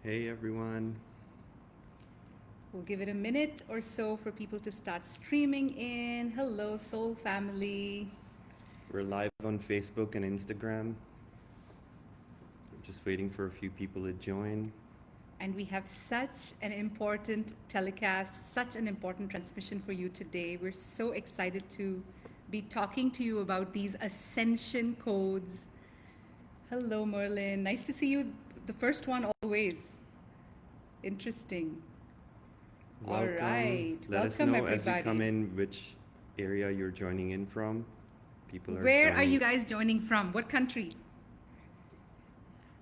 Hey everyone, We'll give it a minute or so for people to start streaming in. Hello, Soul Family. we're live on Facebook and Instagram. We're just waiting for a few people to join. And we have such an important telecast, such an important transmission for you today. We're so excited to be talking to you about these ascension codes. Hello, Merlin. Nice to see you, the first one always. Interesting. All Welcome. right. Let us Welcome, know as you come everybody. in which area you're joining in from. People are Where are you joining. guys joining from? What country?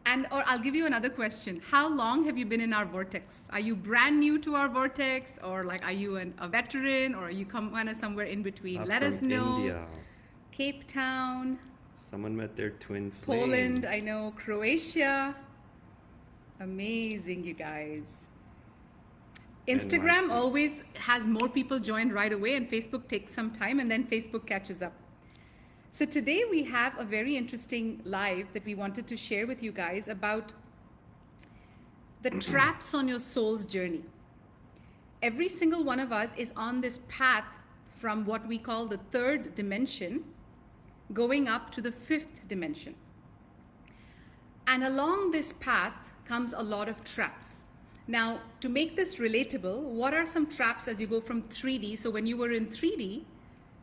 And or I'll give you another question. How long have you been in our vortex? Are you brand new to our vortex, or like are you a veteran, or are you kind of somewhere in between? Let From us know. India. Cape Town, Someone met their twin Poland, flame. I know, Croatia. Amazing, you guys. Instagram NYC. always has more people join right away, and Facebook takes some time, and then Facebook catches up. So today we have a very interesting live that we wanted to share with you guys about the traps on your soul's journey. Every single one of us is on this path from what we call the third dimension, going up to the fifth dimension. And along this path comes a lot of traps. Now, to make this relatable, what are some traps as you go from 3D? So when you were in 3D,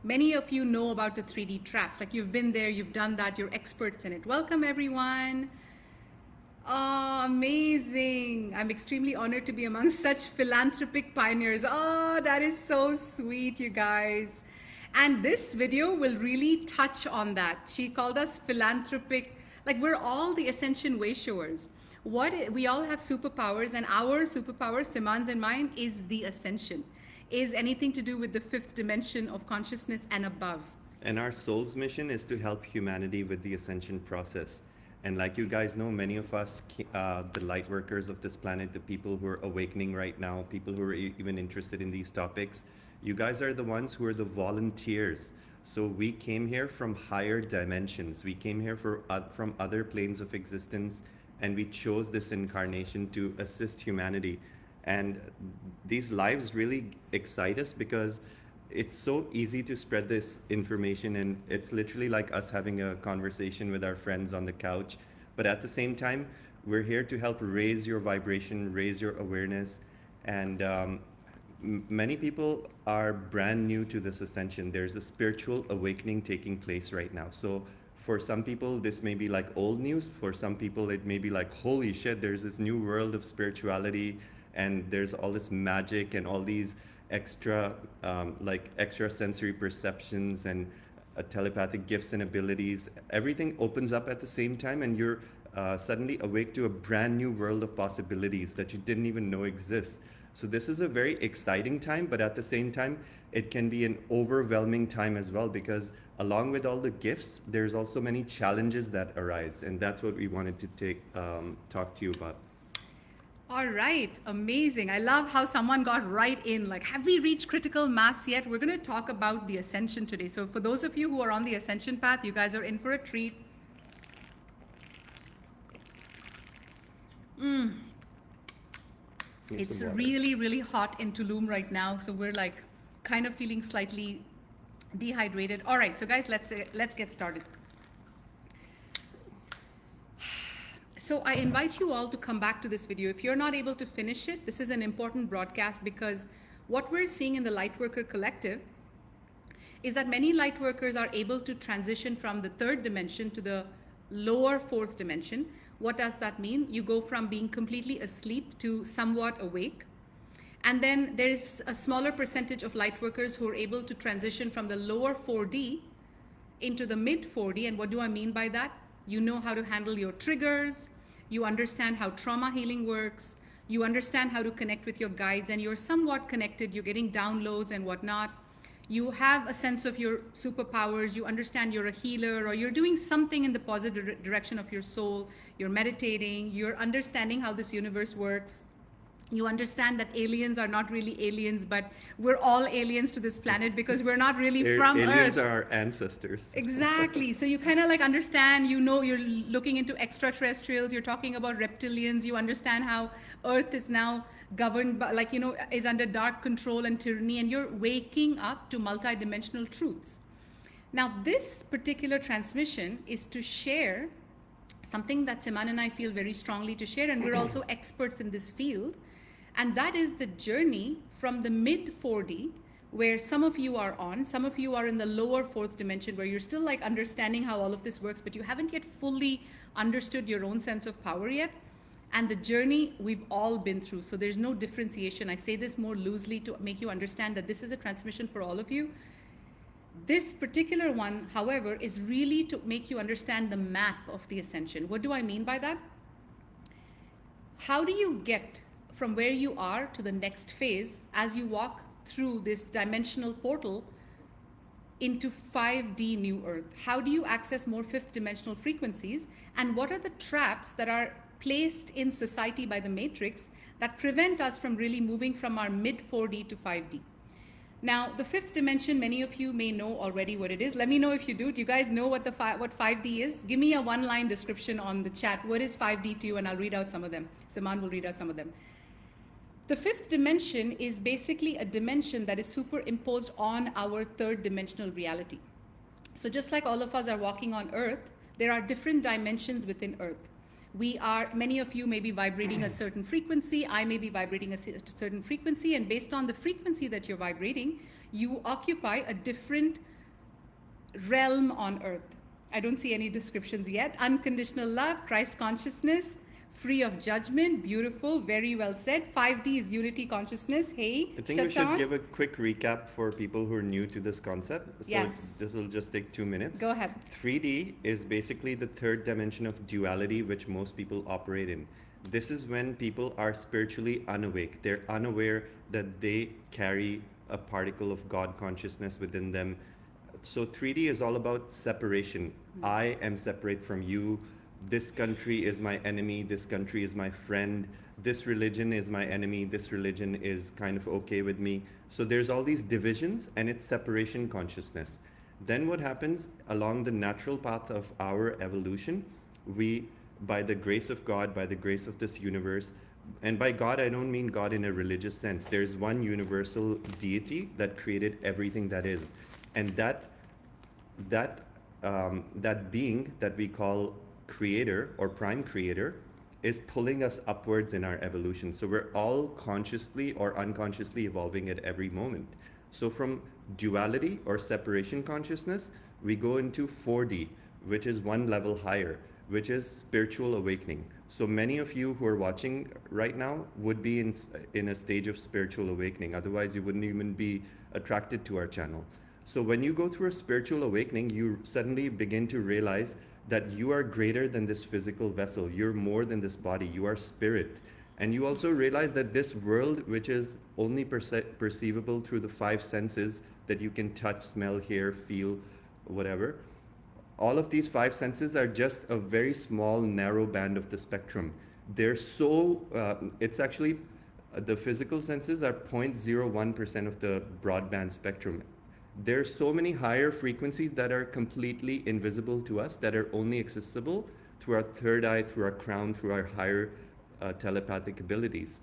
many of you know about the 3D traps. Like you've been there, you've done that, you're experts in it. Welcome, everyone. Oh, amazing. I'm extremely honored to be among such philanthropic pioneers. Oh, that is so sweet, you guys. And this video will really touch on that. She called us philanthropic, like we're all the ascension way showers. We all have superpowers, and our superpower, Siman's and mine, is the ascension, is anything to do with the fifth dimension of consciousness and above. And our soul's mission is to help humanity with the ascension process. And like you guys know, many of us, the light workers of this planet, the people who are awakening right now, people who are even interested in these topics, you guys are the ones who are the volunteers. So we came here from higher dimensions. We came here from other planes of existence, and we chose this incarnation to assist humanity. And these lives really excite us because it's so easy to spread this information, and it's literally like us having a conversation with our friends on the couch. But at the same time, we're here to help raise your vibration, raise your awareness. And many people are brand new to this ascension. There's a spiritual awakening taking place right now. So for some people, this may be like old news. For some people, it may be like, holy shit, there's this new world of spirituality, and there's all this magic and all these extra like extra sensory perceptions and telepathic gifts and abilities. Everything opens up at the same time, and you're suddenly awake to a brand new world of possibilities that you didn't even know exist. So this is a very exciting time, but at the same time, it can be an overwhelming time as well, because along with all the gifts, there's also many challenges that arise, and that's what we wanted to talk to you about. All right, amazing. I love how someone got right in. Like, have we reached critical mass yet? We're going to talk about the ascension today. So, for those of you who are on the ascension path, you guys are in for a treat. It's really, really hot in Tulum right now. So, we're like kind of feeling slightly dehydrated. All right, so guys, let's get started. So I invite you all to come back to this video. If you're not able to finish it, this is an important broadcast, because what we're seeing in the Lightworker Collective is that many Lightworkers are able to transition from the third dimension to the lower fourth dimension. What does that mean? You go from being completely asleep to somewhat awake. And then there is a smaller percentage of Lightworkers who are able to transition from the lower 4D into the mid 4D. And what do I mean by that? You know how to handle your triggers. You understand how trauma healing works. You understand how to connect with your guides, and you're somewhat connected. You're getting downloads and whatnot. You have a sense of your superpowers. You understand you're a healer, or you're doing something in the positive direction of your soul. You're meditating. You're understanding how this universe works. You understand that aliens are not really aliens, but we're all aliens to this planet because we're not really from Aliens Earth. are our ancestors. Exactly. So you kind of like understand, you know, you're looking into extraterrestrials, you're talking about reptilians, you understand how Earth is now governed by, like, you know, is under dark control and tyranny, and you're waking up to multidimensional truths. Now, this particular transmission is to share something that Siman and I feel very strongly to share, and we're also experts in this field. And that is the journey from the mid 4D, where some of you are on, some of you are in the lower fourth dimension, where you're still like understanding how all of this works, but you haven't yet fully understood your own sense of power yet. And the journey we've all been through. So there's no differentiation. I say this more loosely to make you understand that this is a transmission for all of you. This particular one, however, is really to make you understand the map of the ascension. What do I mean by that? How do you get from where you are to the next phase as you walk through this dimensional portal into 5D New Earth? How do you access more fifth dimensional frequencies? And what are the traps that are placed in society by the matrix that prevent us from really moving from our mid 4D to 5D? Now, the fifth dimension, many of you may know already what it is. Let me know if you do. Do you guys know what what 5D is? Give me a one-line description on the chat. What is 5D to you? And I'll read out some of them. Siman will read out some of them. The fifth dimension is basically a dimension that is superimposed on our third dimensional reality. So just like all of us are walking on Earth, there are different dimensions within Earth. Many of you may be vibrating a certain frequency, I may be vibrating a certain frequency, and based on the frequency that you're vibrating, you occupy a different realm on Earth. I don't see any descriptions yet. Unconditional love, Christ consciousness, free of judgment, beautiful, very well said. 5D is unity consciousness. Hey, I think we should give a quick recap for people who are new to this concept. So yes. This will just take 2 minutes. Go ahead. 3D is basically the third dimension of duality, which most people operate in. This is when people are spiritually unawake. They're unaware that they carry a particle of God consciousness within them. So 3D is all about separation. I am separate from you. This country is my enemy, this country is my friend, this religion is my enemy, this religion is kind of okay with me. So there's all these divisions, and it's separation consciousness. Then what happens along the natural path of our evolution, we, by the grace of God, by the grace of this universe, and by God I don't mean God in a religious sense, there's one universal deity that created everything that is. And that being that we call creator or prime creator is pulling us upwards in our evolution. So we're all consciously or unconsciously evolving at every moment. So from duality or separation consciousness, we go into 4D, which is one level higher, which is spiritual awakening. So many of you who are watching right now would be in a stage of spiritual awakening. Otherwise, you wouldn't even be attracted to our channel. So when you go through a spiritual awakening, you suddenly begin to realize that you are greater than this physical vessel. You're more than this body. You are spirit. And you also realize that this world, which is only perceivable through the 5 senses that you can touch, smell, hear, feel, whatever, all of these 5 senses are just a very small, narrow band of the spectrum. They're so, it's actually, the physical senses are 0.01% of the broadband spectrum. There's so many higher frequencies that are completely invisible to us, that are only accessible through our third eye, through our crown, through our higher telepathic abilities.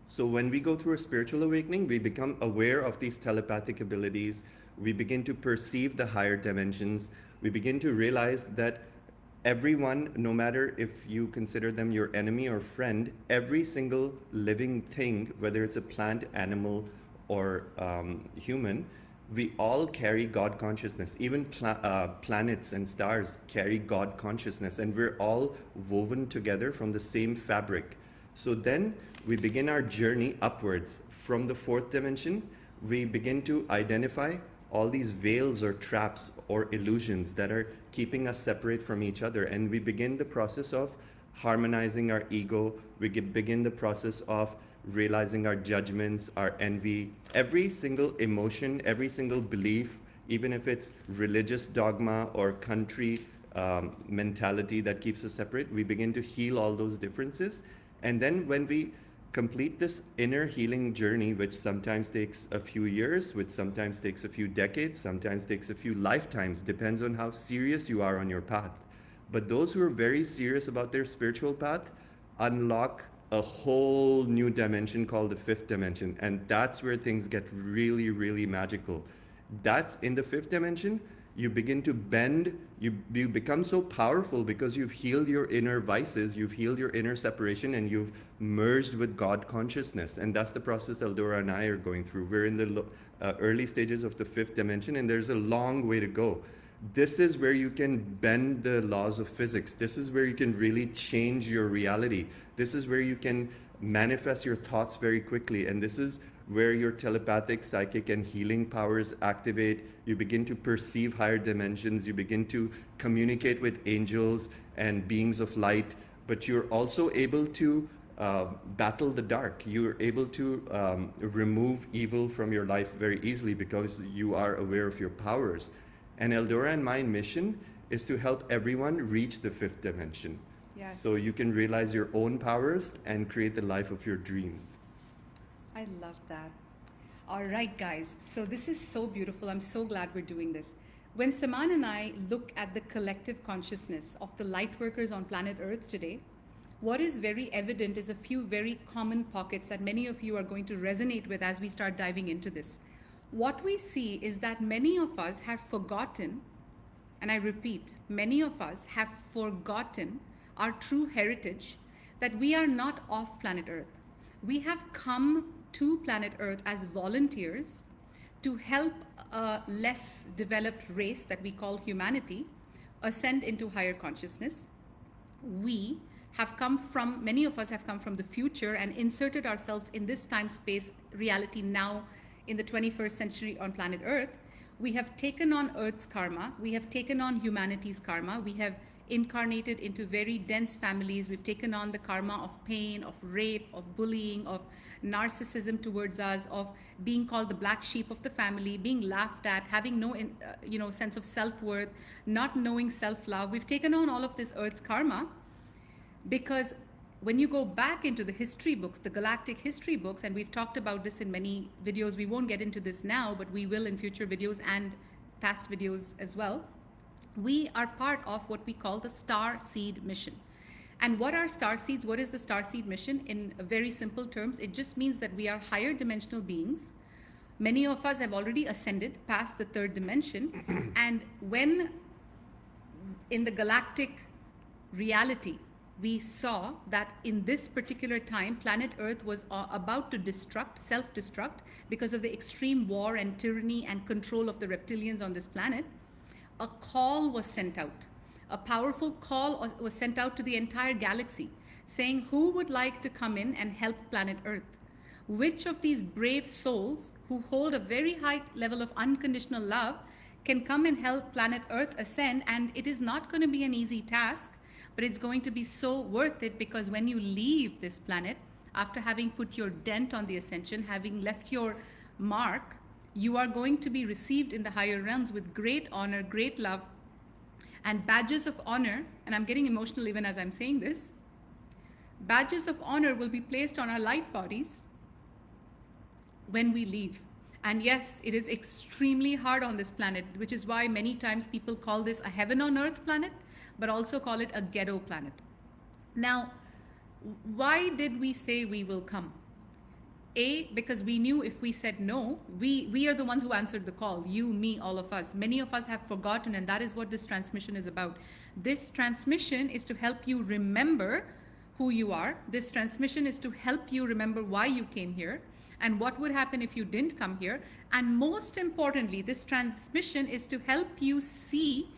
So when we go through a spiritual awakening, we become aware of these telepathic abilities. We begin to perceive the higher dimensions. We begin to realize that everyone, no matter if you consider them your enemy or friend, every single living thing, whether it's a plant, animal, or human, we all carry God consciousness. Even planets and stars carry God consciousness, and we're all woven together from the same fabric. So then we begin our journey upwards. From the 4th dimension, we begin to identify all these veils or traps or illusions that are keeping us separate from each other. And we begin the process of harmonizing our ego. We begin the process of realizing our judgments, our envy, every single emotion, every single belief, even if it's religious dogma or country mentality that keeps us separate, we begin to heal all those differences. And then when we complete this inner healing journey, which sometimes takes a few years, which sometimes takes a few decades, sometimes takes a few lifetimes, depends on how serious you are on your path. But those who are very serious about their spiritual path unlock a whole new dimension called the fifth dimension. And that's where things get really, really magical. That's in the fifth dimension. You begin to bend, you become so powerful because you've healed your inner vices, you've healed your inner separation, and you've merged with God consciousness. And that's the process Eldora and I are going through. We're in the early stages of the fifth dimension, and there's a long way to go. This is where you can bend the laws of physics. This is where you can really change your reality. This is where you can manifest your thoughts very quickly. And this is where your telepathic, psychic, and healing powers activate. You begin to perceive higher dimensions. You begin to communicate with angels and beings of light. But you're also able to battle the dark. You're able to remove evil from your life very easily because you are aware of your powers. And Eldora and my mission is to help everyone reach the fifth dimension. Yes. So you can realize your own powers and create the life of your dreams. I love that. All right, guys. So this is so beautiful. I'm so glad we're doing this. When Saman and I look at the collective consciousness of the Lightworkers on planet Earth today, what is very evident is a few very common pockets that many of you are going to resonate with as we start diving into this. What we see is that many of us have forgotten, and I repeat, many of us have forgotten our true heritage, that we are not off planet Earth. We have come to planet Earth as volunteers to help a less developed race that we call humanity ascend into higher consciousness. We have come from, many of us have come from the future and inserted ourselves in this time-space reality now in the 21st century on planet Earth. We have taken on Earth's karma. We have taken on humanity's karma. We have incarnated into very dense families. We've taken on the karma of pain, of rape, of bullying, of narcissism towards us, of being called the black sheep of the family, being laughed at, having no sense of self-worth, not knowing self-love. We've taken on all of this Earth's karma because when you go back into the history books, the galactic history books, and we've talked about this in many videos, we won't get into this now, but we will in future videos and past videos as well. We are part of what we call the Star Seed mission. And what are star seeds? What is the Star Seed mission? In very simple terms, it just means that we are higher dimensional beings. Many of us have already ascended past the third dimension. And when in the galactic reality, we saw that in this particular time, planet Earth was about to self-destruct because of the extreme war and tyranny and control of the reptilians on this planet, a call was sent out. A powerful call was sent out to the entire galaxy saying, who would like to come in and help planet Earth? Which of these brave souls who hold a very high level of unconditional love can come and help planet Earth ascend? And it is not going to be an easy task, but it's going to be so worth it, because when you leave this planet, after having put your dent on the ascension, having left your mark, you are going to be received in the higher realms with great honor, great love, and badges of honor. And I'm getting emotional even as I'm saying this. Badges of honor will be placed on our light bodies when we leave. And yes, it is extremely hard on this planet, which is why many times people call this a heaven on earth planet, but also call it a ghetto planet. Now, why did we say we will come? A, because we knew if we said no, we are the ones who answered the call. You, me, all of us. Many of us have forgotten, and that is what this transmission is about. This transmission is to help you remember who you are. This transmission is to help you remember why you came here and what would happen if you didn't come here. And most importantly, this transmission is to help you see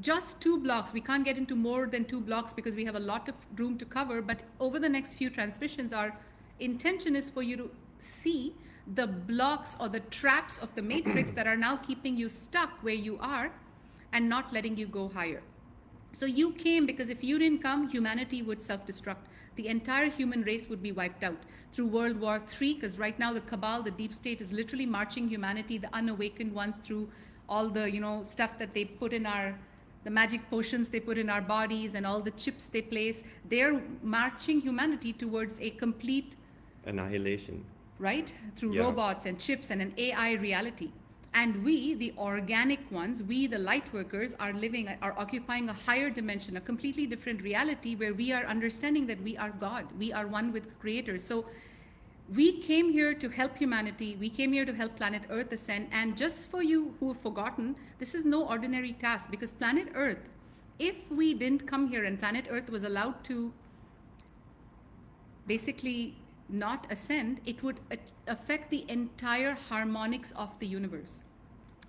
just 2 blocks. We can't get into more than 2 blocks because we have a lot of room to cover, but over the next few transmissions, our intention is for you to see the blocks or the traps of the matrix that are now keeping you stuck where you are and not letting you go higher. So you came because if you didn't come, humanity would self-destruct. The entire human race would be wiped out through World War III, because right now the cabal, the deep state, is literally marching humanity, the unawakened ones, through all the stuff that they put in the magic potions they put in our bodies and all the chips they place. They're marching humanity towards a complete Annihilation. right? Through Yeah. robots and chips and an AI reality. And we, the organic ones, we, the light workers, are occupying a higher dimension, a completely different reality where we are understanding that we are God. We are one with Creator. So we came here to help humanity. We came here to help planet Earth ascend. And just for you who have forgotten, this is no ordinary task, because planet Earth, if we didn't come here and planet Earth was allowed to basically not ascend, it would affect the entire harmonics of the universe.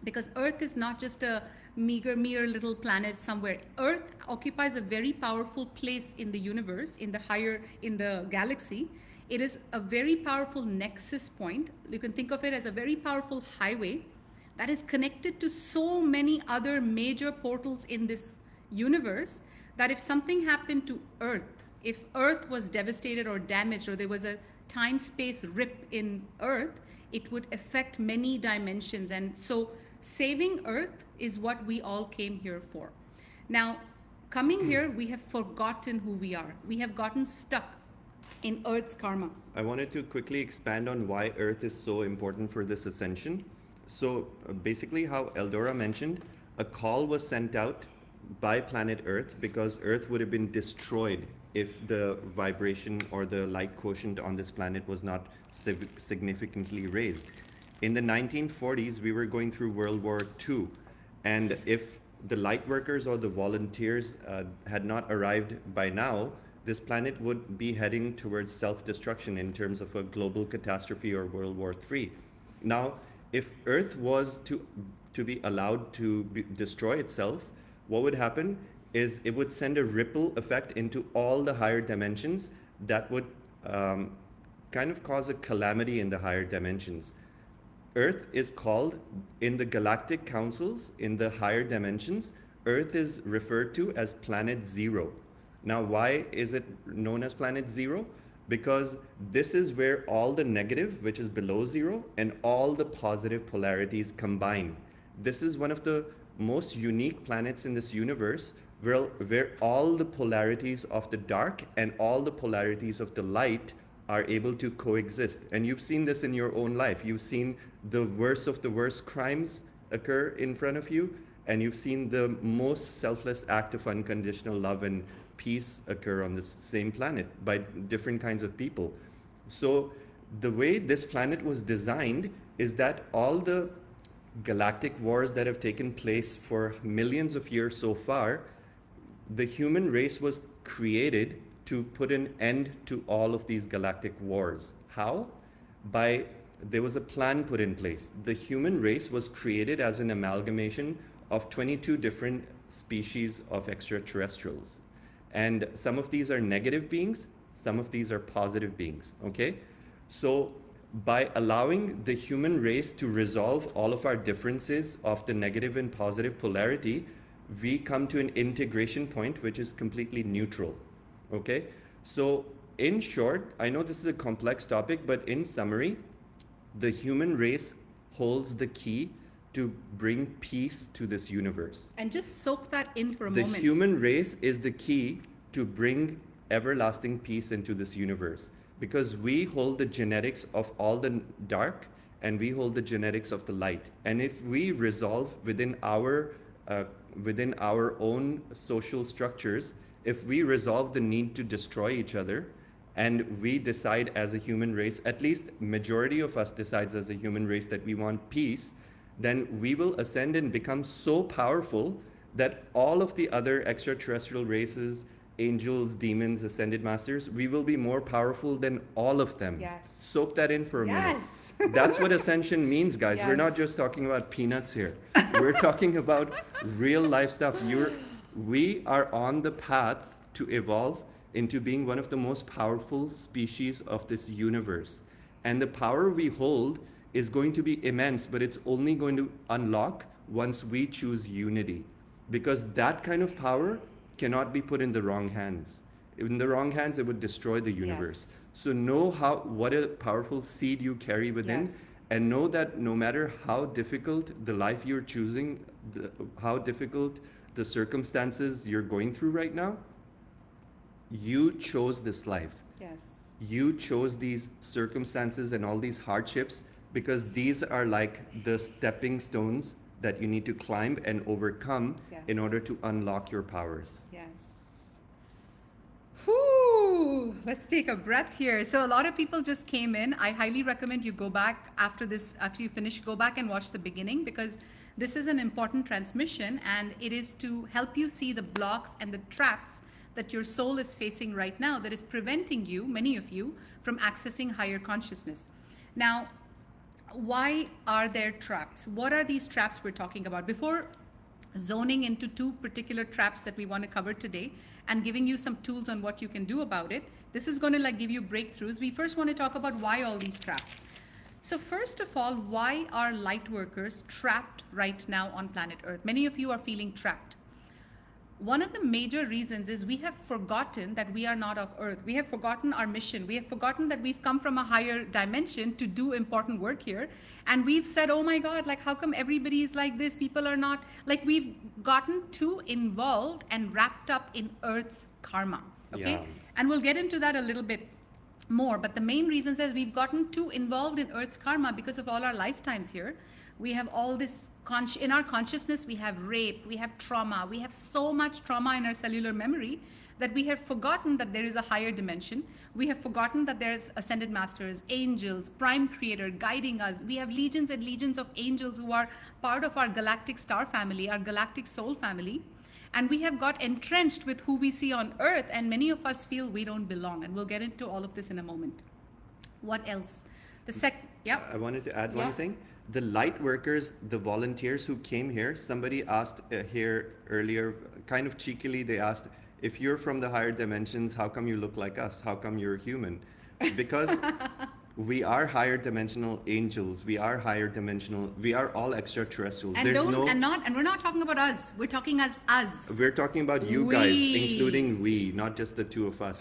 Because Earth is not just a mere little planet somewhere. Earth occupies a very powerful place in the universe, in the galaxy. It is a very powerful nexus point. You can think of it as a very powerful highway that is connected to so many other major portals in this universe, that if something happened to Earth, if Earth was devastated or damaged, or there was a time-space rip in Earth, it would affect many dimensions. And so saving Earth is what we all came here for. Now, coming here, we have forgotten who we are. We have gotten stuck in Earth's karma. I wanted to quickly expand on why Earth is so important for this ascension. So basically, how Eldora mentioned, a call was sent out by planet Earth because Earth would have been destroyed if the vibration or the light quotient on this planet was not significantly raised. In the 1940s, we were going through World War II, and if the light workers or the volunteers had not arrived by now, this planet would be heading towards self-destruction in terms of a global catastrophe or World War III. Now, if Earth was to be allowed to destroy itself, what would happen is it would send a ripple effect into all the higher dimensions that would kind of cause a calamity in the higher dimensions. Earth is called, in the galactic councils, in the higher dimensions, Earth is referred to as planet zero. Now, why is it known as planet zero? Because this is where all the negative, which is below zero, and all the positive polarities combine. This is one of the most unique planets in this universe, where all the polarities of the dark and all the polarities of the light are able to coexist. And you've seen this in your own life. You've seen the worst of the worst crimes occur in front of you, and you've seen the most selfless act of unconditional love and peace occur on this same planet by different kinds of people. So the way this planet was designed is that all the galactic wars that have taken place for millions of years so far, the human race was created to put an end to all of these galactic wars. How? There was a plan put in place. The human race was created as an amalgamation of 22 different species of extraterrestrials. And some of these are negative beings, some of these are positive beings, okay? So by allowing the human race to resolve all of our differences of the negative and positive polarity, we come to an integration point which is completely neutral, okay? So in short, I know this is a complex topic, but in summary, the human race holds the key to bring peace to this universe. And just soak that in for a The moment. human race is the key to bring everlasting peace into this universe, because we hold the genetics of all the dark and we hold the genetics of the light. And if we resolve within our own social structures, if we resolve the need to destroy each other, and we decide as a human race, at least majority of us decides as a human race that we want peace, then we will ascend and become so powerful that all of the other extraterrestrial races, angels, demons, ascended masters, we will be more powerful than all of them. Yes. Soak that in for a Yes. minute. That's what ascension means, guys. We're not Yes. just talking about peanuts here. We're talking about real life stuff. We are on the path to evolve into being one of the most powerful species of this universe. And the power we hold is going to be immense, but it's only going to unlock once we choose unity. Because that kind of power cannot be put in the wrong hands. In the wrong hands, it would destroy the universe. Yes. So know what a powerful seed you carry within, Yes. and know that no matter how difficult the life you're choosing, how difficult the circumstances you're going through right now, you chose this life. Yes. You chose these circumstances and all these hardships because these are like the stepping stones that you need to climb and overcome in Yes. order to unlock your powers. Yes. Whew, let's take a breath here. So a lot of people just came in. I highly recommend you go back after this, after you finish, go back and watch the beginning, because this is an important transmission and it is to help you see the blocks and the traps that your soul is facing right now that is preventing you, many of you, from accessing higher consciousness. Now, why are there traps? What are these traps we're talking about? Before zoning into two particular traps that we want to cover today and giving you some tools on what you can do about it, this is going to like give you breakthroughs. We first want to talk about why all these traps. So first of all, why are light workers trapped right now on planet Earth? Many of you are feeling trapped. One of the major reasons is we have forgotten that we are not of Earth. We have forgotten our mission. We have forgotten that we've come from a higher dimension to do important work here. And we've said, oh my God, like how come everybody is like this? People are not, like we've gotten too involved and wrapped up in Earth's karma. Okay. Yeah. And we'll get into that a little bit more. But the main reason is we've gotten too involved in Earth's karma because of all our lifetimes here. We have all this in our consciousness, we have rape, we have trauma, we have so much trauma in our cellular memory that we have forgotten that there is a higher dimension. We have forgotten that there's ascended masters, angels, prime creator guiding us. We have legions and legions of angels who are part of our galactic star family, our galactic soul family. And we have got entrenched with who we see on Earth, and many of us feel we don't belong. And we'll get into all of this in a moment. What else? I wanted to add Yeah. one thing. The light workers, the volunteers who came here, somebody asked here earlier, kind of cheekily, they asked, if you're from the higher dimensions, how come you look like us? How come you're human? Because we are higher dimensional angels. We are higher dimensional. We are all extraterrestrals. And we're not talking about us. We're talking as us. We're talking about you guys, We. including we, not just the two of us.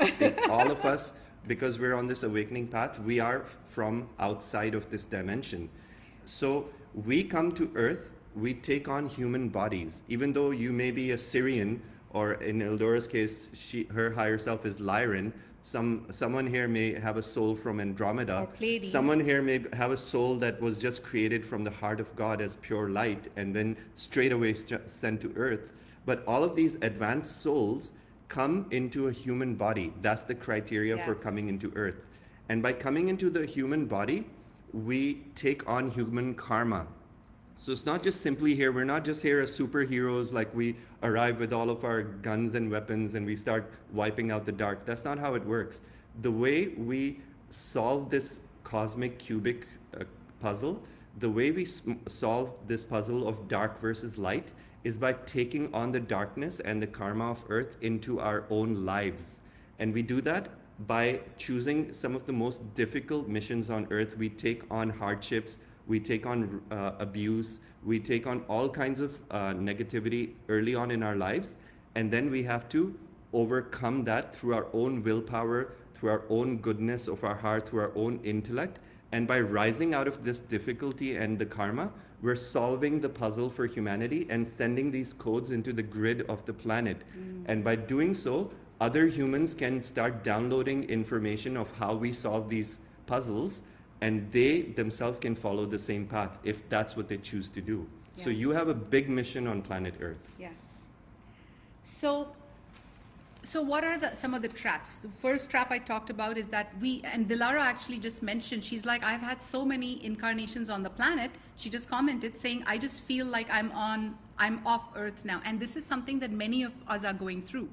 All of us, because we're on this awakening path, we are from outside of this dimension. So we come to Earth, we take on human bodies. Even though you may be a Syrian, or in Eldora's case, her higher self is Lyran, someone here may have a soul from Andromeda. Or Pleiades. Someone here may have a soul that was just created from the heart of God as pure light and then straight away sent to Earth. But all of these advanced souls come into a human body. That's the criteria for Yes. coming into Earth. And by coming into the human body, we take on human karma. So it's not just simply here, we're not just here as superheroes, like we arrive with all of our guns and weapons and we start wiping out the dark. That's not how it works. The way we solve this cosmic cubic puzzle, the way we solve this puzzle of dark versus light is by taking on the darkness and the karma of Earth into our own lives. And we do that by choosing some of the most difficult missions on Earth. We take on hardships, we take on abuse, we take on all kinds of negativity early on in our lives, and then we have to overcome that through our own willpower, through our own goodness of our heart, through our own intellect. And by rising out of this difficulty and the karma, we're solving the puzzle for humanity and sending these codes into the grid of the planet. And by doing so, other humans can start downloading information of how we solve these puzzles, and they themselves can follow the same path if that's what they choose to do. So you Yes. have a big mission on planet Earth. Yes. So what are some of the traps? The first trap I talked about is that and Dilara actually just mentioned, she's like, I've had so many incarnations on the planet. She just commented saying, I just feel like I'm off Earth now. And this is something that many of us are going through.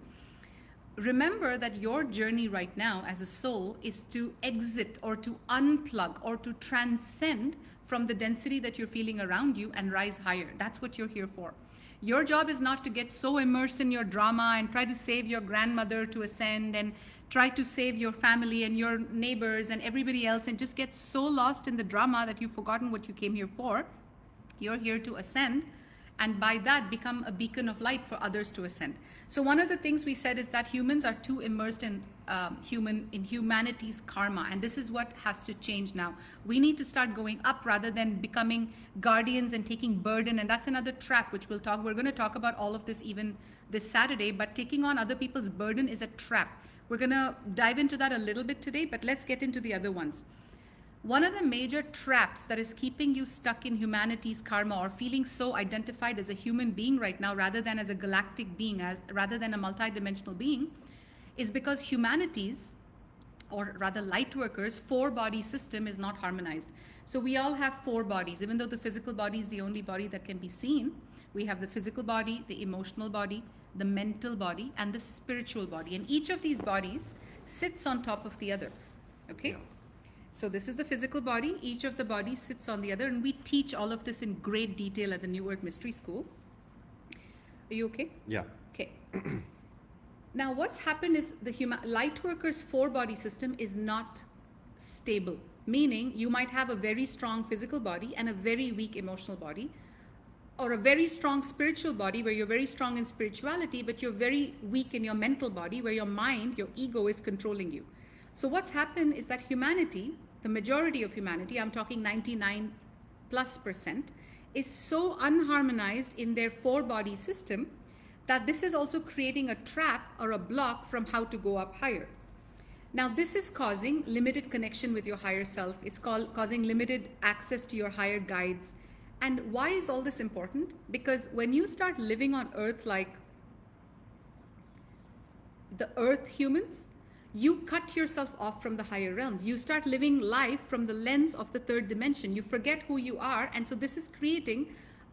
Remember that your journey right now as a soul is to exit or to unplug or to transcend from the density that you're feeling around you and rise higher. That's what you're here for. Your job is not to get so immersed in your drama and try to save your grandmother to ascend and try to save your family and your neighbors and everybody else and just get so lost in the drama that you've forgotten what you came here for. You're here to ascend, and by that become a beacon of light for others to ascend. So one of the things we said is that humans are too immersed in humanity's karma, and this is what has to change now. We need to start going up rather than becoming guardians and taking burden, and that's another trap which we're going to talk about all of this even this Saturday. But taking on other people's burden is a trap. We're going to dive into that a little bit today, but let's get into the other ones. One of the major traps that is keeping you stuck in humanity's karma, or feeling so identified as a human being right now rather than as a galactic being, rather than a multidimensional being, is because humanity's, or rather Lightworkers' 4-body system is not harmonized. So we all have 4 bodies, even though the physical body is the only body that can be seen. We have the physical body, the emotional body, the mental body, and the spiritual body. And each of these bodies sits on top of the other. Okay? Yeah. So this is the physical body. Each of the bodies sits on the other, and we teach all of this in great detail at the New Earth Mystery School. Are you okay? Yeah. Okay. Now, what's happened is the Lightworkers' 4-body system is not stable, meaning you might have a very strong physical body and a very weak emotional body, or a very strong spiritual body where you're very strong in spirituality, but you're very weak in your mental body where your mind, your ego is controlling you. So what's happened is that humanity, the majority of humanity, I'm talking 99+%, is so unharmonized in their 4-body system that this is also creating a trap or a block from how to go up higher. Now, this is causing limited connection with your higher self. It's causing limited access to your higher guides. And why is all this important? Because when you start living on Earth like the Earth humans, you cut yourself off from the higher realms. You start living life from the lens of the 3rd dimension. You forget who you are. And so this is creating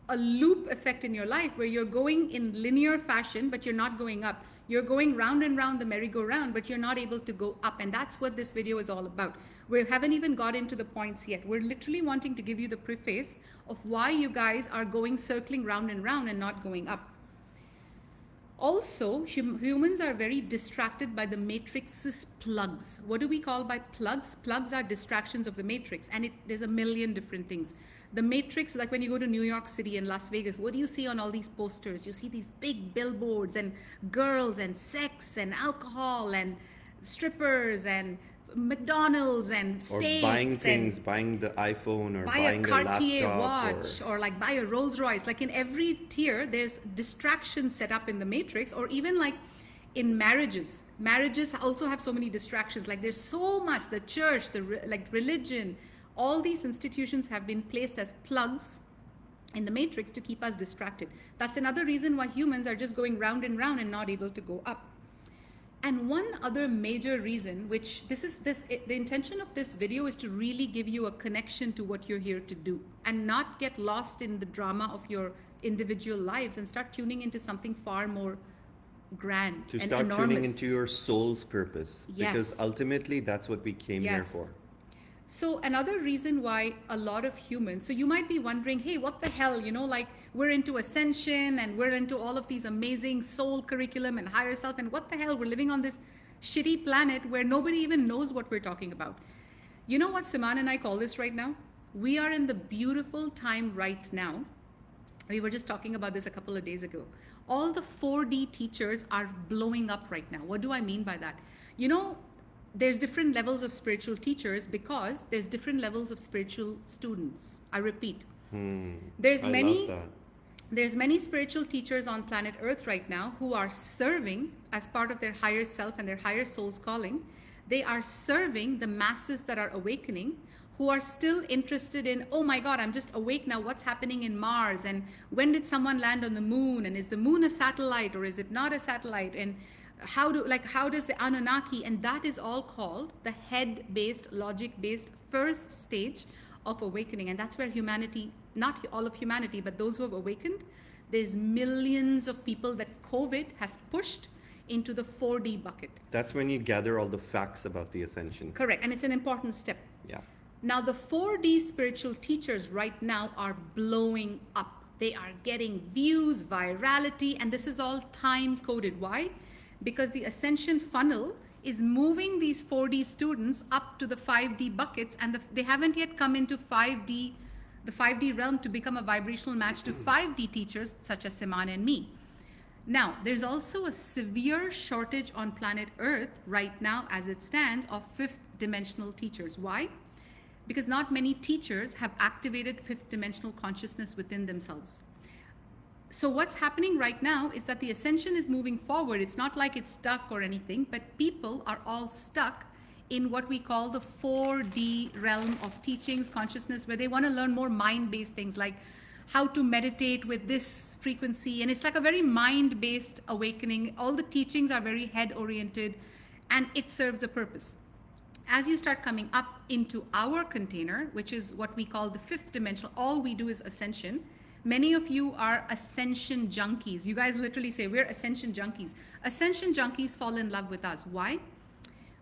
a loop effect in your life where you're going in linear fashion, but you're not going up. You're going round and round the merry-go-round, but you're not able to go up. And that's what this video is all about. We haven't even got into the points yet. We're literally wanting to give you the preface of why you guys are going circling round and round and not going up. Also, humans are very distracted by the matrix's plugs. What do we call by plugs? Plugs are distractions of the matrix, and there's a million different things. The matrix, like when you go to New York City and Las Vegas, what do you see on all these posters? You see these big billboards and girls and sex and alcohol and strippers and McDonald's and steaks, or buying things, buying the iPhone, or buy buying a Cartier a laptop, watch, or like buy a Rolls Royce. Like in every tier, there's distractions set up in the matrix, or even like in marriages. Marriages also have so many distractions. Like there's so much. The church, like religion, all these institutions have been placed as plugs in the matrix to keep us distracted. That's another reason why humans are just going round and round and not able to go up. And one other major reason, which the intention of this video is to really give you a connection to what you're here to do and not get lost in the drama of your individual lives and start tuning into something far more grand to and start enormous. tuning into your soul's purpose. Yes. Because ultimately that's what we came here for. So another reason why a lot of humans, so you might be wondering, hey, what the hell, like we're into Ascension and we're into all of these amazing soul curriculum and higher self, and what the hell, we're living on this shitty planet where nobody even knows what we're talking about. You know what Siman and I call this right now? We are in the beautiful time right now. We were just talking about this a couple of days ago. All the 4D teachers are blowing up right now. What do I mean by that? There's different levels of spiritual teachers because there's different levels of spiritual students. I repeat. There's many spiritual teachers on planet Earth right now who are serving as part of their higher self and their higher soul's calling. They are serving the masses that are awakening, who are still interested in, oh my God, I'm just awake now. What's happening in Mars? And when did someone land on the moon? And is the moon a satellite or is it not a satellite? And how does the Anunnaki, and that is all called the head-based, logic-based first stage of awakening. And that's where humanity, not all of humanity, but those who have awakened, there's millions of people that COVID has pushed into the 4D bucket. That's when you gather all the facts about the Ascension. Correct, and it's an important step. Yeah. Now the 4D spiritual teachers right now are blowing up. They are getting views, virality, and this is all time-coded. Why? Because the Ascension funnel is moving these 4D students up to the 5D buckets, and they haven't yet come into the 5D realm to become a vibrational match to 5D teachers such as Siman and me. Now, there's also a severe shortage on planet Earth right now as it stands of fifth dimensional teachers. Why? Because not many teachers have activated fifth dimensional consciousness within themselves. So what's happening right now is that the ascension is moving forward. It's not like it's stuck or anything, but people are all stuck in what we call the 4D realm of teachings, consciousness, where they want to learn more mind-based things like how to meditate with this frequency. And it's like a very mind-based awakening. All the teachings are very head-oriented, and it serves a purpose. As you start coming up into our container, which is what we call the fifth dimensional, all we do is ascension. Many of you are ascension junkies. You guys literally say, we're ascension junkies. Ascension junkies fall in love with us. Why?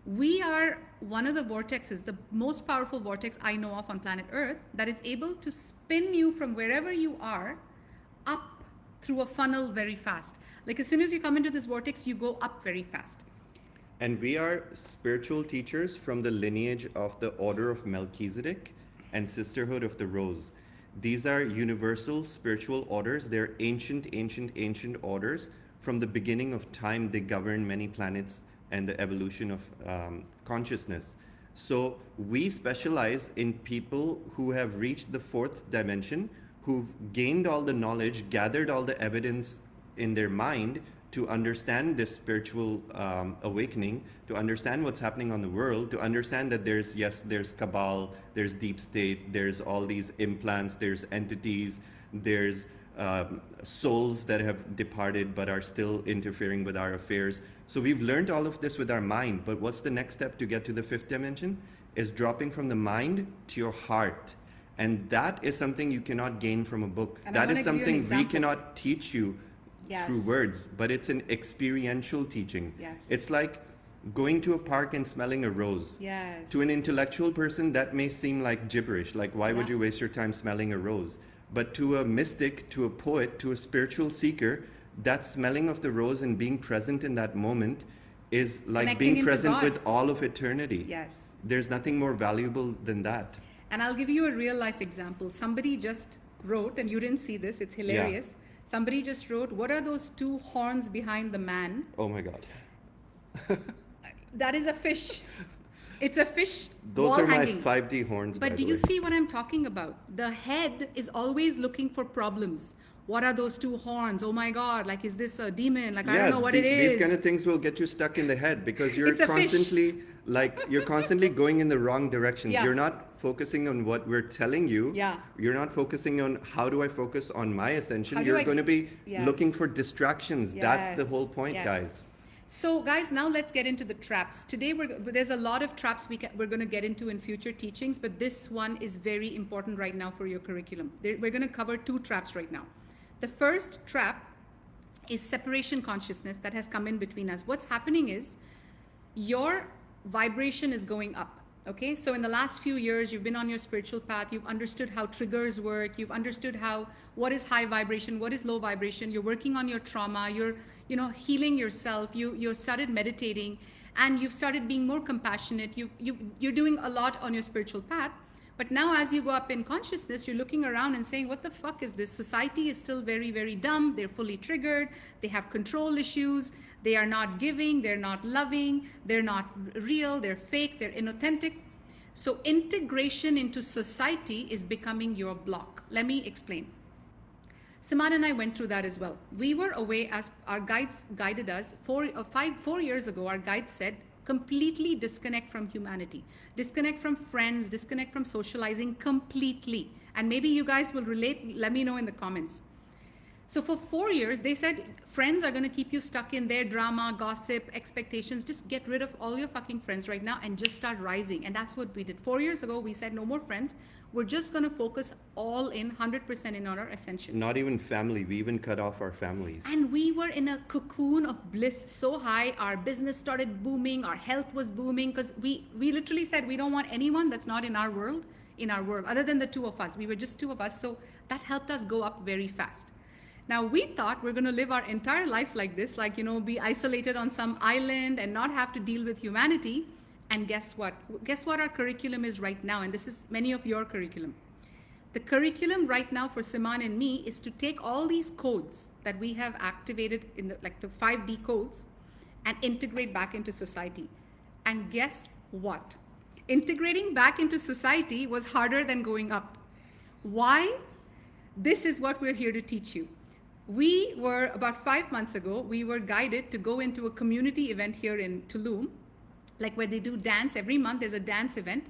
We are one of the vortexes, the most powerful vortex I know of on planet Earth, that is able to spin you from wherever you are up through a funnel very fast. Like as soon as you come into this vortex, you go up very fast. And we are spiritual teachers from the lineage of the Order of Melchizedek and Sisterhood of the Rose. These are universal spiritual orders. They're ancient orders. From the beginning of time, they govern many planets and the evolution of consciousness. So we specialize in people who have reached the fourth dimension, who've gained all the knowledge, gathered all the evidence in their mind to understand this spiritual awakening, to understand what's happening on the world, to understand that there's cabal, there's deep state, there's all these implants, there's entities, there's souls that have departed but are still interfering with our affairs. So we've learned all of this with our mind, but what's the next step to get to the fifth dimension? Is dropping from the mind to your heart. And that is something you cannot gain from a book. And that is something we example. cannot teach you through words, but it's an experiential teaching. Yes. It's like going to a park and smelling a rose. Yes. To an intellectual person, that may seem like gibberish. Like, why would you waste your time smelling a rose? But to a mystic, to a poet, to a spiritual seeker, that smelling of the rose and being present in that moment is like Connecting being into present God. with all of eternity. Yes. There's nothing more valuable than that. And I'll give you a real life example. Somebody just wrote, and you didn't see this, it's hilarious. Somebody just wrote, what are those two horns behind the man? Oh my God. That is a fish. It's a fish Those wall are hanging. my 5D horns, by But the do you way. see what I'm talking about? The head is always looking for problems. What are those two horns? Oh my God, like is this a demon? Like I don't know what it is. These kind of things will get you stuck in the head because you're It's a fish. constantly going in the wrong direction. Yeah. You're not focusing on what we're telling you. Yeah. You're not focusing on how do I focus on my ascension. How do You're I- going to be Yes. looking for distractions. That's the Yes. whole point, Yes. guys. So guys, now let's get into the traps. Today there's a lot of traps we're going to get into in future teachings, but this one is very important right now for your curriculum. We're going to cover two traps right now. The first trap is separation consciousness that has come in between us. What's happening is your vibration is going up. Okay, so in the last few years, you've been on your spiritual path, you've understood how triggers work, you've understood what is high vibration, what is low vibration, you're working on your trauma, you're healing yourself, you started meditating, and you've started being more compassionate, you're doing a lot on your spiritual path. But now as you go up in consciousness, you're looking around and saying, what the fuck is this? Society is still very, very dumb. They're fully triggered. They have control issues. They are not giving. They're not loving. They're not real. They're fake. They're inauthentic. So integration into society is becoming your block. Let me explain. Saman and I went through that as well. We were away as our guides guided us. 4 years ago, our guides said, completely disconnect from humanity, disconnect from friends, disconnect from socializing completely. And maybe you guys will relate, let me know in the comments. So for 4 years, they said friends are going to keep you stuck in their drama, gossip, expectations. Just get rid of all your fucking friends right now and just start rising. And that's what we did. 4 years ago, we said no more friends. We're just going to focus all in 100% in on our ascension. Not even family. We even cut off our families. And we were in a cocoon of bliss so high. Our business started booming. Our health was booming because we literally said we don't want anyone that's not in our world, other than the two of us. We were just two of us. So that helped us go up very fast. Now we thought we're going to live our entire life like this, like, be isolated on some island and not have to deal with humanity. And guess what? Guess what our curriculum is right now? And this is many of your curriculum. The curriculum right now for Siman and me is to take all these codes that we have activated in the 5D codes and integrate back into society. And guess what? Integrating back into society was harder than going up. Why? This is what we're here to teach you. We were, about 5 months ago, we were guided to go into a community event here in Tulum, like where they do dance. Every month there's a dance event.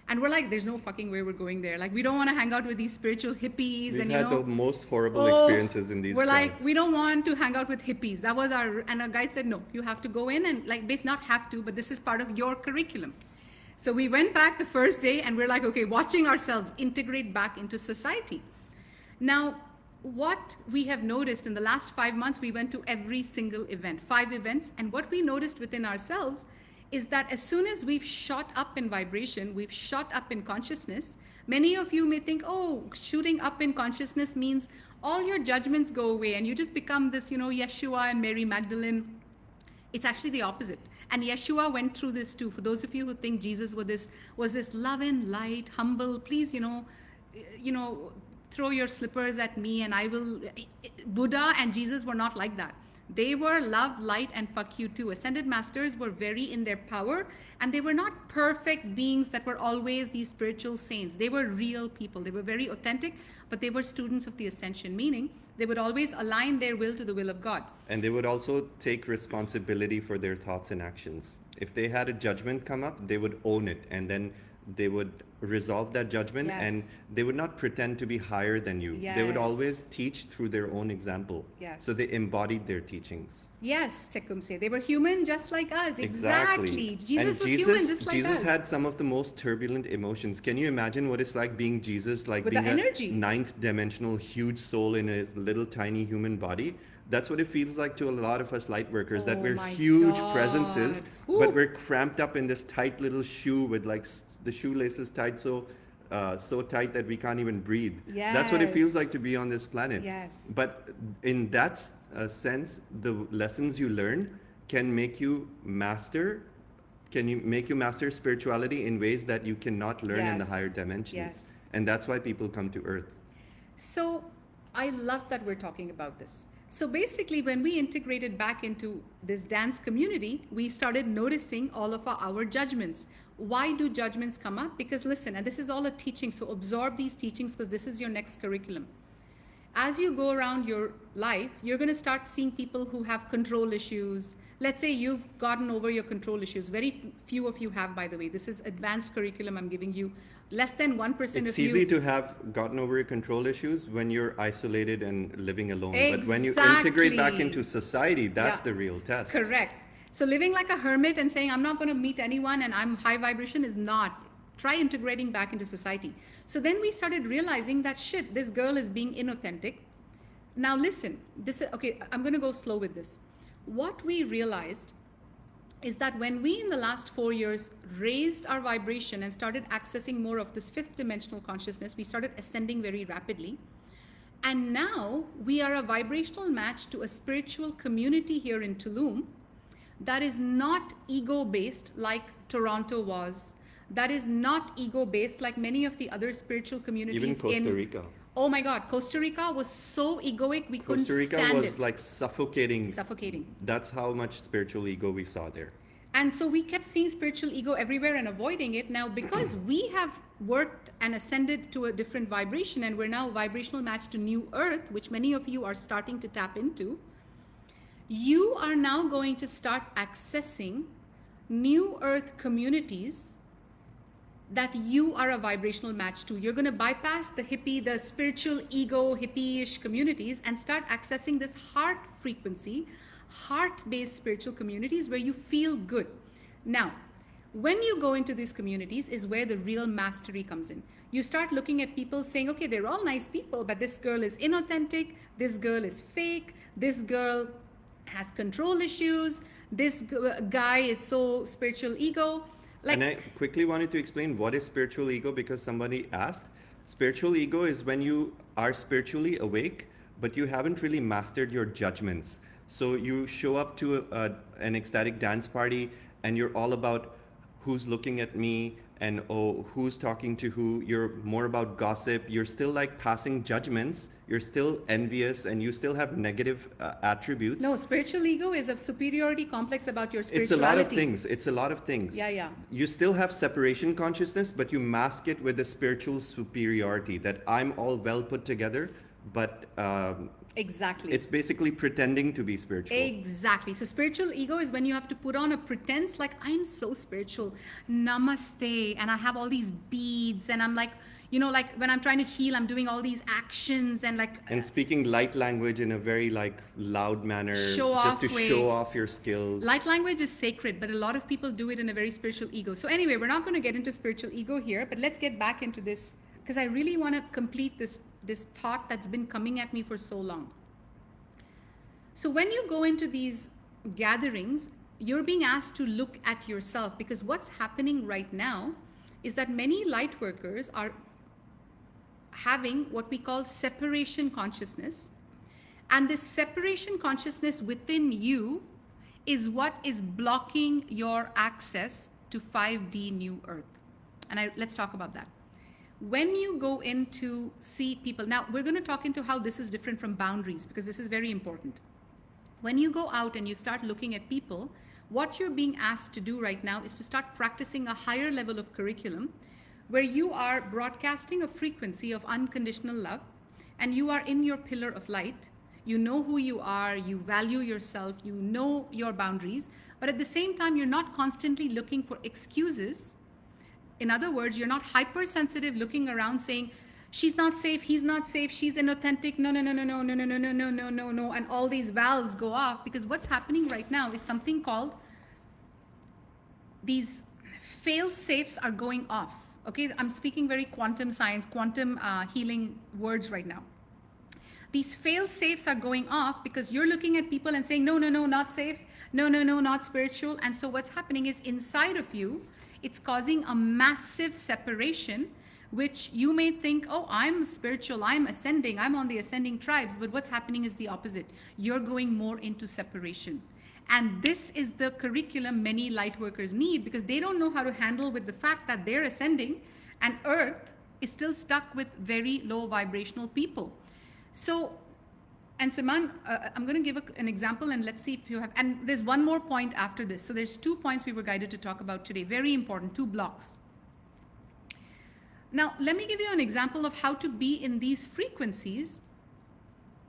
And we're like, there's no fucking way we're going there. Like, we don't want to hang out with these spiritual hippies. We've and had the most horrible experiences in these We're like, crowds. we don't want to hang out with hippies. That was and our guide said, no, you have to go in and not have to, but this is part of your curriculum. So we went back the first day and we're like, okay, watching ourselves integrate back into society. Now, what we have noticed in the last 5 months, we went to every single event, 5 events. And what we noticed within ourselves is that as soon as we've shot up in vibration, we've shot up in consciousness. Many of you may think, oh, shooting up in consciousness means all your judgments go away and you just become this, Yeshua and Mary Magdalene. It's actually the opposite. And Yeshua went through this too. For those of you who think Jesus was this love and light, humble, please, throw your slippers at me and I will. Buddha and Jesus were not like that. They were love, light, and fuck you too. Ascended masters were very in their power, and they were not perfect beings that were always these spiritual saints. They were real people. They were very authentic, but they were students of the ascension, meaning they would always align their will to the will of God. And they would also take responsibility for their thoughts and actions. If they had a judgment come up, they would own it, and then they would resolve that judgment. Yes. And they would not pretend to be higher than you. They would Yes. always teach through their own example. Yes. So they embodied their teachings. Yes, Tecumseh. They were human just like us. Exactly. Jesus And was human just like Jesus us. had some of the most turbulent emotions. Can you imagine what it's like being Jesus, like With being the energy. a ninth dimensional huge soul in a little tiny human body? That's what it feels like to a lot of us light workers, that Oh we're my huge God. presences, Ooh. but we're cramped up in this tight little shoe with the shoelaces tied so tight that we can't even breathe. That's what it feels like to be on this planet. Yes. But in that sense, the lessons you learn can make you master spirituality in ways that you cannot learn in the Yes. higher dimensions. Yes. And that's why people come to Earth. So I love that we're talking about this. So basically, when we integrated back into this dance community, we started noticing all of our judgments. Why do judgments come up? Because listen, and this is all a teaching, so absorb these teachings because this is your next curriculum. As you go around your life, you're going to start seeing people who have control issues. Let's say you've gotten over your control issues. Very few of you have, by the way. This is advanced curriculum I'm giving you. Less than 1% It's of you. easy to have gotten over your control issues when you're isolated and living alone. But when you integrate back Exactly. into society, that's Yeah. the real test. Correct. So living like a hermit and saying, I'm not going to meet anyone and I'm high vibration is not. Try integrating back into society. So then we started realizing that shit, this girl is being inauthentic. Now listen, okay, I'm going to go slow with this. What we realized is that when we in the last 4 years raised our vibration and started accessing more of this 5th dimensional consciousness, we started ascending very rapidly. And now we are a vibrational match to a spiritual community here in Tulum that is not ego-based like Toronto was. That is not ego-based like many of the other spiritual communities Even Costa Rica. Oh my God, Costa Rica was so egoic, we couldn't Costa Rica stand was it. like suffocating. Suffocating. That's how much spiritual ego we saw there. And so we kept seeing spiritual ego everywhere and avoiding it. Now, because we have worked and ascended to a different vibration and we're now vibrational match to New Earth, which many of you are starting to tap into, you are now going to start accessing New Earth communities that you are a vibrational match to. You're going to bypass the hippie, the spiritual ego, hippie-ish communities and start accessing this heart frequency, heart-based spiritual communities where you feel good. Now, when you go into these communities is where the real mastery comes in. You start looking at people saying, okay, they're all nice people, but this girl is inauthentic, this girl is fake, this girl has control issues, this guy is so spiritual ego. And I quickly wanted to explain what is spiritual ego because somebody asked. Spiritual ego is when you are spiritually awake, but you haven't really mastered your judgments. So you show up to an ecstatic dance party and you're all about who's looking at me and oh, who's talking to who. You're more about gossip. You're still like passing judgments. You're still envious, and you still have negative attributes. No, spiritual ego is a superiority complex about your It's a spirituality. lot of things. It's a lot of things. Yeah, yeah. You still have separation consciousness, but you mask it with a spiritual superiority that I'm all well put together, but Exactly. it's basically pretending to be spiritual. Exactly. So spiritual ego is when you have to put on a pretense like I'm so spiritual. Namaste. And I have all these beads and I'm like, you know, like when I'm trying to heal, I'm doing all these actions and like And speaking light language in a very like loud manner, Show just off to way. show off your skills. light language is sacred, but a lot of people do it in a very spiritual ego. So anyway, we're not going to get into spiritual ego here, but let's get back into this because I really want to complete this thought that's been coming at me for so long. So when you go into these gatherings, you're being asked to look at yourself because what's happening right now is that many light workers are having what we call separation consciousness. And this separation consciousness within you is what is blocking your access to 5D New Earth. And let's talk about that. When you go in to see people, now we're going to talk into how this is different from boundaries because this is very important. When you go out and you start looking at people, what you're being asked to do right now is to start practicing a higher level of curriculum where you are broadcasting a frequency of unconditional love and you are in your pillar of light. You know who you are, you value yourself, you know your boundaries, but at the same time, you're not constantly looking for excuses. In other words, you're not hypersensitive looking around saying, she's not safe, he's not safe, she's inauthentic, no, no, no, no, no, no, no, no, no, no, no, no, no, and all these valves go off because what's happening right now is something called these fail safes are going off. Okay, I'm speaking very quantum science, quantum healing words right now. These fail safes are going off because you're looking at people and saying, no, no, no, not safe. No, no, no, not spiritual. And so what's happening is inside of you, it's causing a massive separation, which you may think, oh, I'm spiritual, I'm ascending, I'm on the ascending tribes. But what's happening is the opposite. You're going more into separation. And this is the curriculum many light workers need because they don't know how to handle with the fact that they're ascending and Earth is still stuck with very low vibrational people. So, and Saman, I'm going to give an example and let's see if you have, and there's one more point after this. So there's 2 points we were guided to talk about today. Very important, 2 blocks. Now, let me give you an example of how to be in these frequencies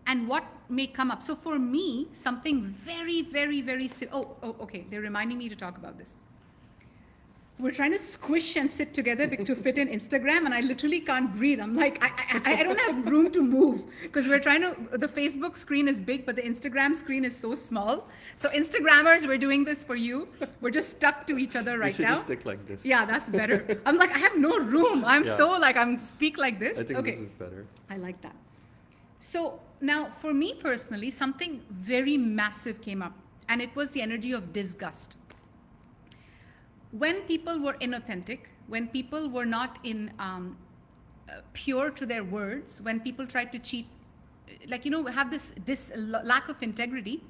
and what may come up. So for me, something very, very, very, okay, they're reminding me to talk about this. We're trying to squish and sit together to fit in Instagram and I literally can't breathe. I'm like, I don't have room to move because we're trying to, the Facebook screen is big, but the Instagram screen is so small. So Instagrammers, we're doing this for you. We're just stuck to each other right now. You should just stick like this. Yeah, that's better. I'm like, I have no room. I'm so like, I'm speak like this. I think okay. This is better. I like that. So now for me personally, something very massive came up and it was the energy of disgust. When people were inauthentic, when people were not in pure to their words, when people tried to cheat, like, you know, have this lack of integrity,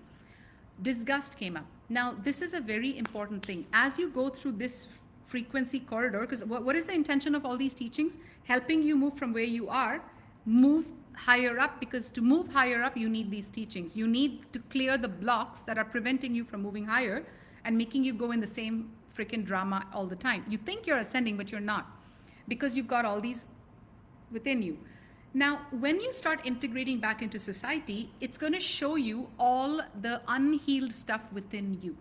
disgust came up. Now, this is a very important thing. As you go through this frequency corridor, because what is the intention of all these teachings? Helping you move from where you are, move higher up, because to move higher up, you need these teachings. You need to clear the blocks that are preventing you from moving higher and making you go in the same freaking drama all the time. You think you're ascending, but you're not because you've got all these within you. Now, when you start integrating back into society, it's going to show you all the unhealed stuff within you.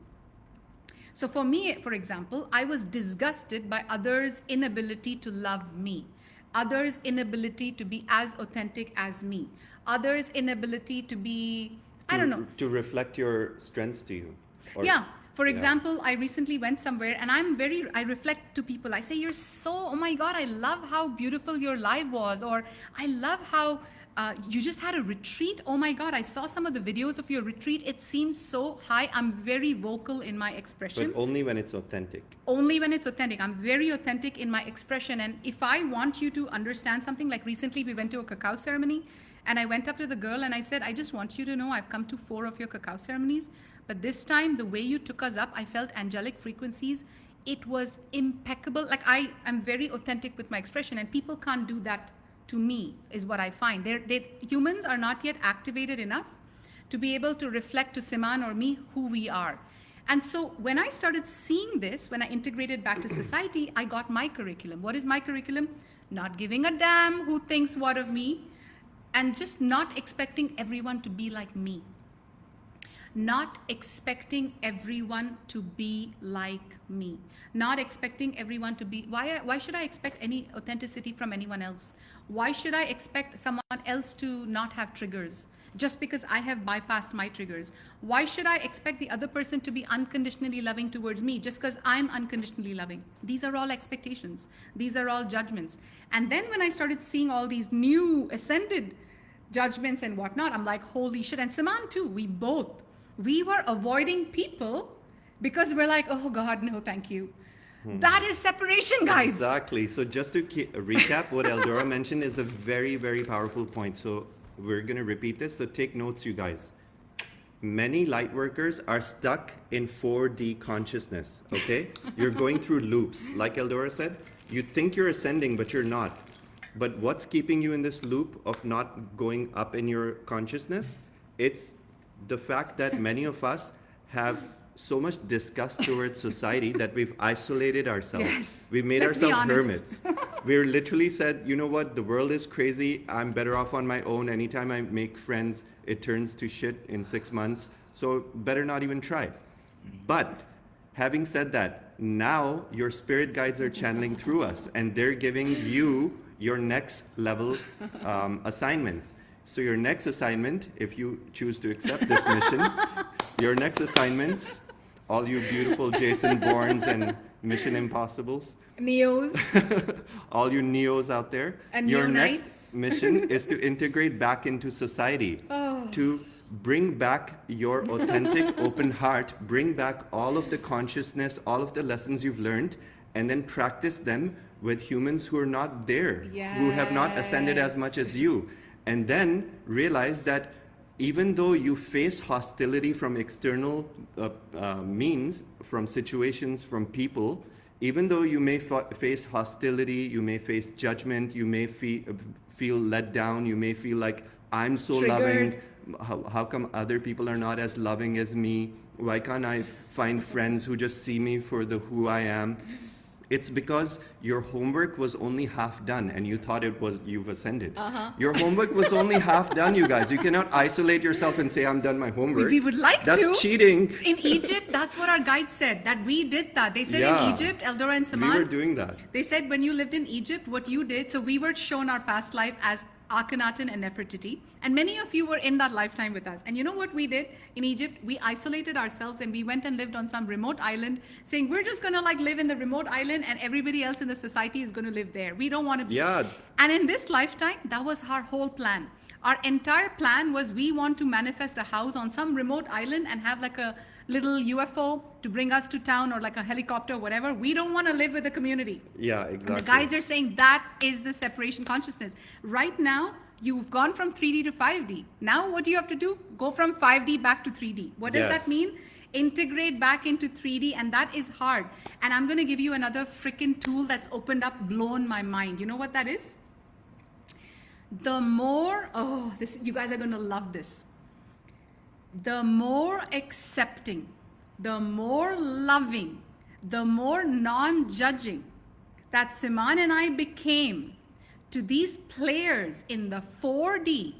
So for me, for example, I was disgusted by others' inability to love me, others' inability to be as authentic as me, others' inability to be, I don't know. To reflect your strengths to you. Yeah. For example, I recently went somewhere and I reflect to people. I say, you're so, oh my God, I love how beautiful your live was. Or I love how you just had a retreat. Oh my God, I saw some of the videos of your retreat. It seems so high. I'm very vocal in my expression. But only when it's authentic. Only when it's authentic. I'm very authentic in my expression. And if I want you to understand something, like recently we went to a cacao ceremony and I went up to the girl and I said, I just want you to know I've come to 4 of your cacao ceremonies. But this time, the way you took us up, I felt angelic frequencies It was impeccable. Like, I am very authentic with my expression, and people can't do that to me, is what I find. Humans are not yet activated enough to be able to reflect to Siman or me who we are. And so when I started seeing this, when I integrated back to society, I got my curriculum. What is my curriculum? Not giving a damn who thinks what of me, and just not expecting everyone to be like me. Not expecting everyone to be like me. Not expecting everyone to be, why should I expect any authenticity from anyone else? Why should I expect someone else to not have triggers just because I have bypassed my triggers? Why should I expect the other person to be unconditionally loving towards me just because I'm unconditionally loving? These are all expectations. These are all judgments. And then when I started seeing all these new ascended judgments and whatnot, I'm like, holy shit. And Saman too, we were avoiding people because we're like, oh God, no, thank you. That is separation, guys. Exactly. So just to recap, what Eldora mentioned is a very, very powerful point. So we're going to repeat this. So take notes, you guys. Many light workers are stuck in 4D consciousness, okay? You're going through loops. Like Eldora said, you think you're ascending, but you're not. But what's keeping you in this loop of not going up in your consciousness? It's the fact that many of us have so much disgust towards society that we've isolated ourselves. Yes. We've made Let's be ourselves honest. hermits. We're literally said, you know what, the world is crazy. I'm better off on my own. Anytime I make friends, it turns to shit in 6 months. So better not even try. But having said that, now your spirit guides are channeling through us, and they're giving you your next level assignments. So your next assignment, if you choose to accept this mission, your next assignments, all you beautiful Jason Bournes and Mission Impossibles, Neos. all you Neos out there, And your Neonites. next mission is to integrate back into society, to bring back your authentic open heart, bring back all of the consciousness, all of the lessons you've learned, and then practice them with humans who are not there, who have not ascended as much as you. And then realize that even though you face hostility from external means, from situations, from people, even though you may face hostility, you may face judgment, you may feel let down, you may feel like, I'm so loving, how come other people are not as loving as me? Why can't I find friends who just see me for who I am? It's because your homework was only half done and you thought you've ascended. Your homework was only half done, you guys. You cannot isolate yourself and say, I'm done my homework. We would like That's to. That's cheating. In Egypt, that's what our guides said, that we did that. They said in Egypt, Eldora and Saman, we were doing that. They said when you lived in Egypt, what you did, so we were shown our past life as Akhenaten and Nefertiti, and many of you were in that lifetime with us. And you know what we did in Egypt? We isolated ourselves and we went and lived on some remote island, saying we're just gonna like live in the remote island and everybody else in the society is gonna live there. We don't want to be. Yeah. And in this lifetime, that was our whole plan. Our entire plan was we want to manifest a house on some remote island and have like a little UFO to bring us to town, or like a helicopter or whatever. We don't want to live with the community. Yeah, exactly. And the guides are saying that is the separation consciousness. Right now, you've gone from 3D to 5D. Now what do you have to do? Go from 5D back to 3D. What does that mean? Integrate back into 3D, and that is hard. And I'm going to give you another freaking tool that's opened up, blown my mind. You know what that is? The more, you guys are going to love this. The more accepting, the more loving, the more non-judging that Siman and I became to these players in the 4D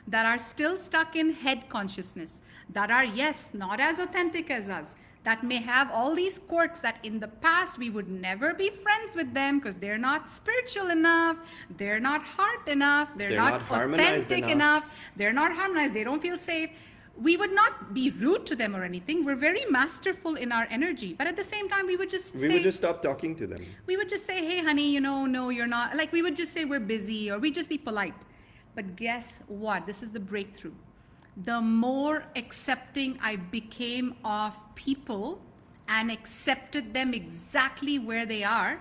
that are still stuck in head consciousness, that are, yes, not as authentic as us, that may have all these quirks that in the past we would never be friends with them because they're not spiritual enough, they're not heart enough, they're not authentic enough, they're not harmonized, they don't feel safe. We would not be rude to them or anything. We're very masterful in our energy. But at the same time, we would just stop talking to them. We would just say, hey, honey, no, you're not. Like, we would just say we're busy, or we'd just be polite. But guess what? This is the breakthrough. The more accepting I became of people and accepted them exactly where they are,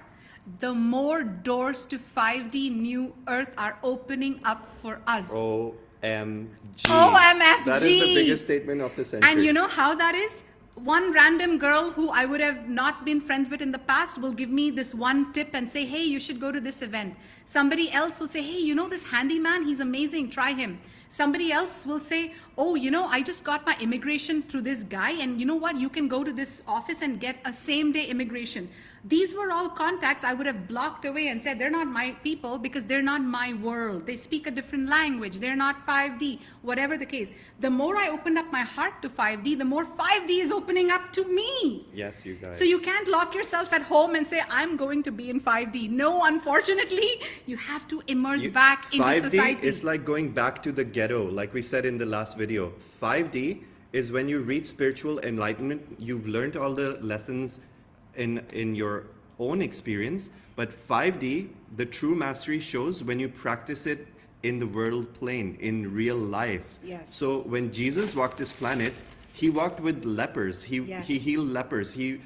the more doors to 5D New Earth are opening up for us. OMG. OMFG. That is the biggest statement of the century. And you know how that is? one random girl who I would have not been friends with in the past will give me this one tip and say, hey, you should go to this event. Somebody else will say, hey, you know this handyman, he's amazing, try him. Somebody else will say, oh, you know, I just got my immigration through this guy, and you know what, you can go to this office and get a same-day immigration. These were all contacts I would have blocked away and said, they're not my people because they're not my world. They speak a different language. They're not 5D, whatever the case. The more I opened up my heart to 5D, the more 5D is opening up to me. Yes, you guys. So you can't lock yourself at home and say, I'm going to be in 5D. No, unfortunately, you have to immerse back into 5D society. is like going back to the ghetto, like we said in the last video. 5D is when you reach spiritual enlightenment, you've learned all the lessons in your own experience, but 5D, the true mastery shows when you practice it in the world plane, in real life. Yes. So when Jesus walked this planet, he walked with lepers. He healed lepers. He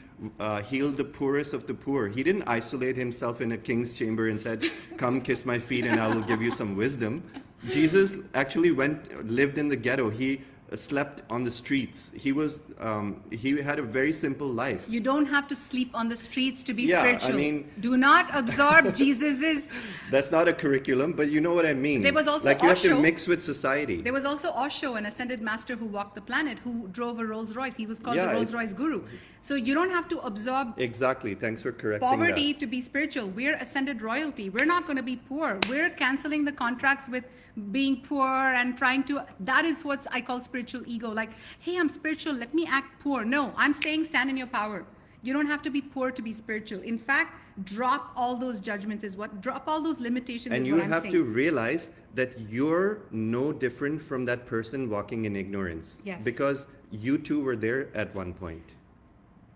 healed the poorest of the poor. He didn't isolate himself in a king's chamber and said, come kiss my feet and I will give you some wisdom. Jesus actually lived in the ghetto. He slept on the streets. He had a very simple life. You don't have to sleep on the streets to be Yeah, spiritual. I mean, do not absorb Jesus's. That's not a curriculum, but you know what I mean. There was also like you have to Osho. mix with society. There was also Osho, an ascended master who walked the planet, who drove a Rolls Royce. He was called the Rolls Royce Guru. So you don't have to absorb Exactly. Thanks for correcting poverty that. to be spiritual. We're ascended royalty. We're not going to be poor. We're canceling the contracts with being poor and trying to. That is what I call spiritual ego. Like, hey, I'm spiritual, let me act poor. No, I'm saying stand in your power. You don't have to be poor to be spiritual. In fact, drop all those judgments drop all those limitations And is you what I'm have saying. to realize that you're no different from that person walking in ignorance. Yes. Because you too were there at one point.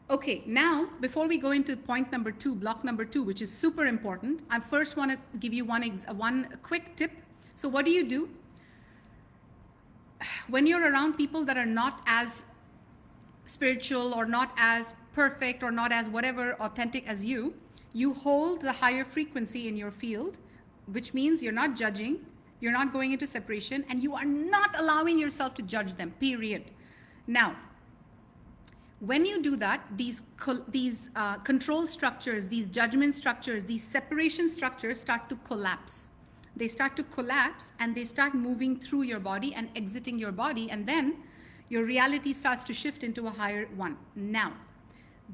Okay, now, before we go into point number 2, block number 2, which is super important, I first want to give you one quick tip. So what do? When you're around people that are not as spiritual or not as perfect or not as whatever authentic as you hold the higher frequency in your field, which means you're not judging, you're not going into separation, and you are not allowing yourself to judge them, period. Now, when you do that, these control structures, these judgment structures, these separation structures start to collapse. They start to collapse and they start moving through your body and exiting your body, and then your reality starts to shift into a higher one. Now,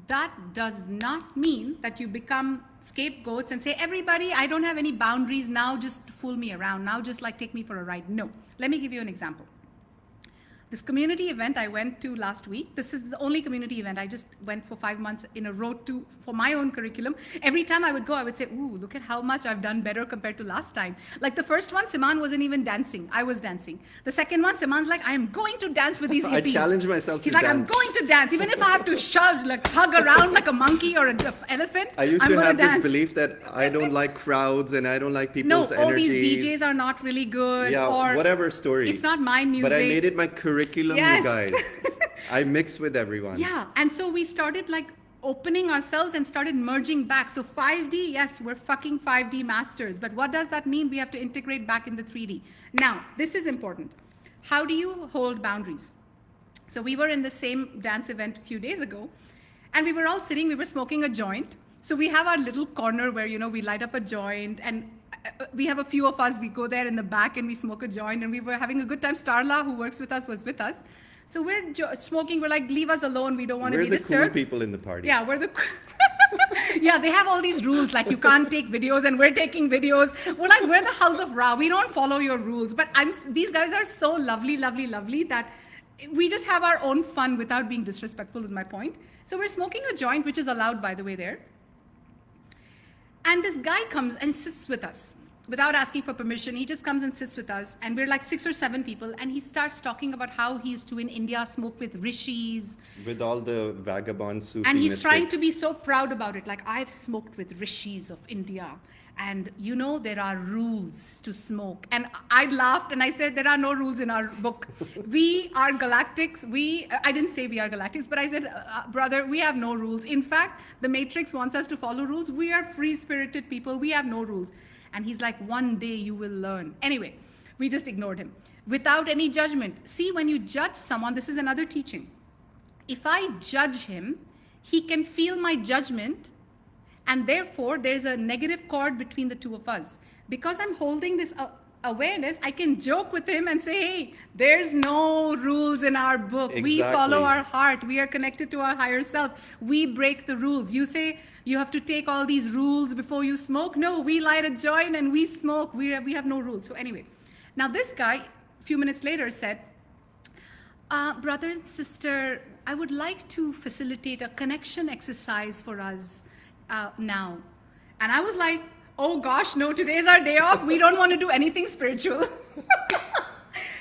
that does not mean that you become scapegoats and say, everybody, I don't have any boundaries, now just fool me around, now just like take me for a ride. No. Let me give you an example. This community event I went to last week, this is the only community event. I just went for 5 months in a row for my own curriculum. Every time I would go, I would say, ooh, look at how much I've done better compared to last time. Like the first one, Siman wasn't even dancing. I was dancing. The second one, Siman's like, I am going to dance with these hippies. I challenge myself to He's like, dance. I'm going to dance. Even if I have to shove, like hug around like a monkey or an elephant, I used I'm to gonna have dance. this belief that I don't like crowds and I don't like No, people's all energies. these DJs are not really good. Yeah, or whatever story. It's not my music. But I made it my curriculum, Yes. you guys. I mixed with everyone. Yeah, and so we started like opening ourselves and started merging back. So 5D, yes, we're fucking 5D masters. But what does that mean? We have to integrate back in the 3D. Now, this is important. How do you hold boundaries? So we were in the same dance event a few days ago, and we were all sitting, we were smoking a joint. So we have our little corner where, you know, we light up a joint, and we have a few of us, we go there in the back and we smoke a joint, and we were having a good time. Starla, who works with us, was with us. So we're smoking, we're like, leave us alone, we don't want to be disturbed. We're the cool people in the party. Yeah, we're the yeah, they have all these rules, like you can't take videos, and we're taking videos. We're like, we're the house of Ra, we don't follow your rules. But these guys are so lovely, lovely, lovely that we just have our own fun without being disrespectful, is my point. So we're smoking a joint, which is allowed, by the way, there. And this guy comes and sits with us without asking for permission. He just comes and sits with us, and we're like 6 or 7 people, and he starts talking about how he used to in India smoke with rishis. With all the vagabond Sufi And he's trying to mystics. be so proud about it. Like, I've smoked with rishis of India, and you know, there are rules to smoke. And I laughed and I said, there are no rules in our book. We are galactics. I didn't say we are galactics, but I said, brother, we have no rules. In fact, the Matrix wants us to follow rules. We are free-spirited people. We have no rules. And he's like, one day you will learn. Anyway, we just ignored him without any judgment. See, when you judge someone, this is another teaching. If I judge him, he can feel my judgment, and therefore there's a negative chord between the two of us. Because I'm holding this awareness, I can joke with him and say, hey, there's no rules in our book. We follow our heart. We are connected to our higher self. We break the rules. You say you have to take all these rules before you smoke. No, we light a joint and we smoke. We have no rules. So anyway, now this guy, a few minutes later, said, brother and sister, I would like to facilitate a connection exercise for us now. And I was like, oh gosh, no, today's our day off. We don't want to do anything spiritual.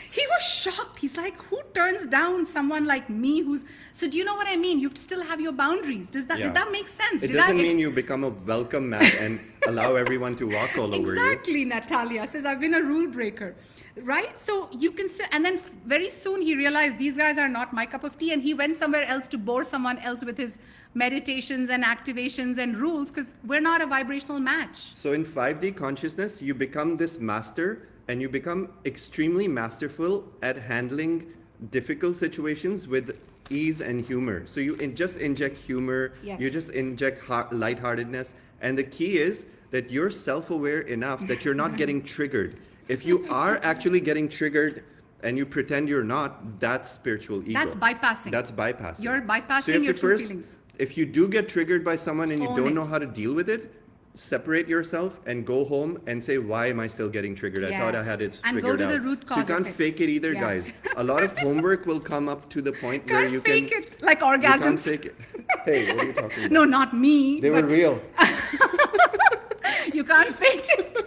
He was shocked. He's like, who turns down someone like me who's... So do you know what I mean? You have to still have your boundaries. Did that make sense? It doesn't mean you become a welcome mat and allow everyone to walk all over you. Exactly, Natalia says, I've been a rule breaker. Right? So you can still... And then very soon he realized these guys are not my cup of tea, and he went somewhere else to bore someone else with his meditations and activations and rules, because we're not a vibrational match. So in 5D consciousness, you become this master, and you become extremely masterful at handling difficult situations with ease and humor. So you just inject humor, you just inject lightheartedness, and the key is that you're self-aware enough that you're not getting triggered. If you are actually getting triggered and you pretend you're not, that's spiritual ego. That's bypassing. That's bypassing. You're bypassing your true feelings. If you do get triggered by someone and you don't know how to deal with it, separate yourself and go home and say, why am I still getting triggered? I thought I had it figured out. And go to the root cause. So you can't fake it either, guys. A lot of homework will come up to the point where you can... fake it. Like orgasms. You can't fake it. Hey, what are you talking about? No, not me. They were real. You can't fake it.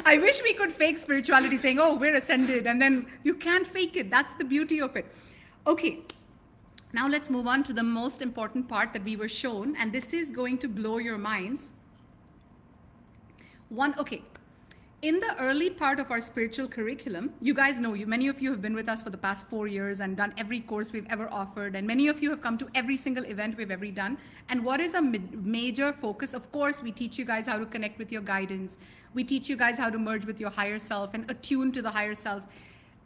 I wish we could fake spirituality, saying, oh, we're ascended, and then you can't fake it. That's the beauty of it. Okay, now let's move on to the most important part that we were shown, and this is going to blow your minds. In the early part of our spiritual curriculum, you guys know, many of you have been with us for the past 4 years and done every course we've ever offered, and many of you have come to every single event we've ever done. And what is a major focus? Of course, we teach you guys how to connect with your guidance. We teach you guys how to merge with your higher self and attune to the higher self.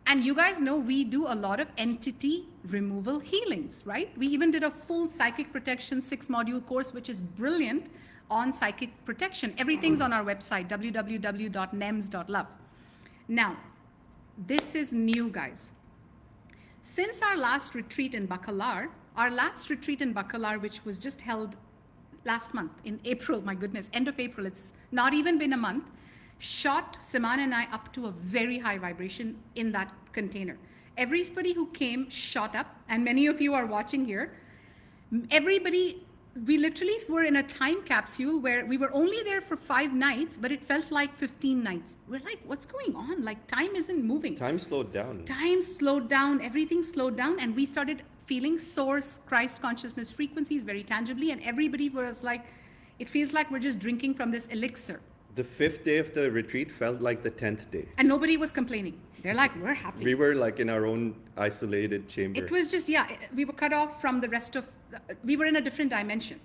And you guys know we do a lot of entity removal healings, right? We even did a full psychic protection 6-module course, which is brilliant, on psychic protection. Everything's on our website, www.NEMS.LOVE. Now, this is new, guys. Since our last retreat in Bacalar, which was just held last month in April, my goodness, end of April, it's not even been a month, shot Simon and I up to a very high vibration in that container. Everybody who came shot up, and many of you are watching here. We literally were in a time capsule where we were only there for 5 nights, but it felt like 15 nights. We're like, what's going on? Like, time isn't moving. Time slowed down. Time slowed down. Everything slowed down. And we started feeling source Christ consciousness frequencies very tangibly. And everybody was like, it feels like we're just drinking from this elixir. The 5th day of the retreat felt like the 10th day. And nobody was complaining. They're like, we're happy. We were like in our own isolated chamber. It was just, we were cut off from the rest of, we were in a different dimension.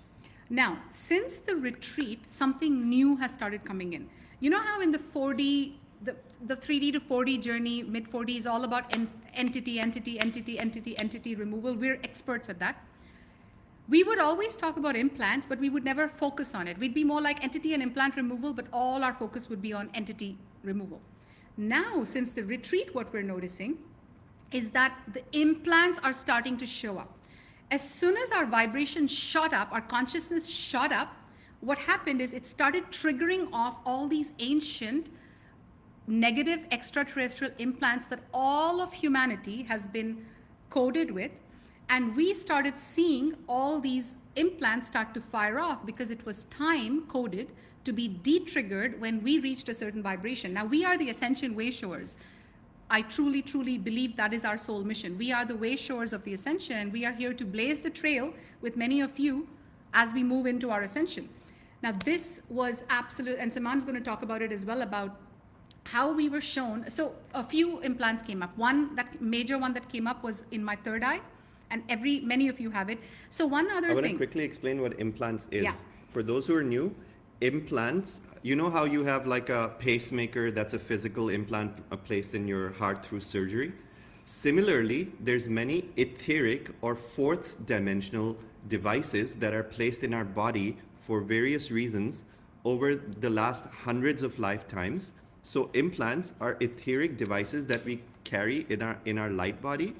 Now, since the retreat, something new has started coming in. You know how in the 4D, the 3D to 4D journey, mid 4D is all about entity removal. We're experts at that. We would always talk about implants, but we would never focus on it. We'd be more like entity and implant removal, but all our focus would be on entity removal. Now, since the retreat, what we're noticing is that the implants are starting to show up. As soon as our vibration shot up, our consciousness shot up, what happened is it started triggering off all these ancient negative extraterrestrial implants that all of humanity has been coded with. And we started seeing all these implants start to fire off because it was time coded to be de-triggered when we reached a certain vibration. Now, we are the Ascension way showers. I truly, truly believe that is our soul mission. We are the way showers of the Ascension, and we are here to blaze the trail with many of you as we move into our Ascension. Now, this was absolute, and Saman's going to talk about it as well, about how we were shown. So a few implants came up. That major one that came up was in my third eye, and many of you have it. So one other thing. I want to quickly explain what implants is. Yeah. For those who are new, implants, you know how you have like a pacemaker that's a physical implant placed in your heart through surgery? Similarly, there's many etheric or fourth dimensional devices that are placed in our body for various reasons over the last hundreds of lifetimes. So implants are etheric devices that we carry in our light body.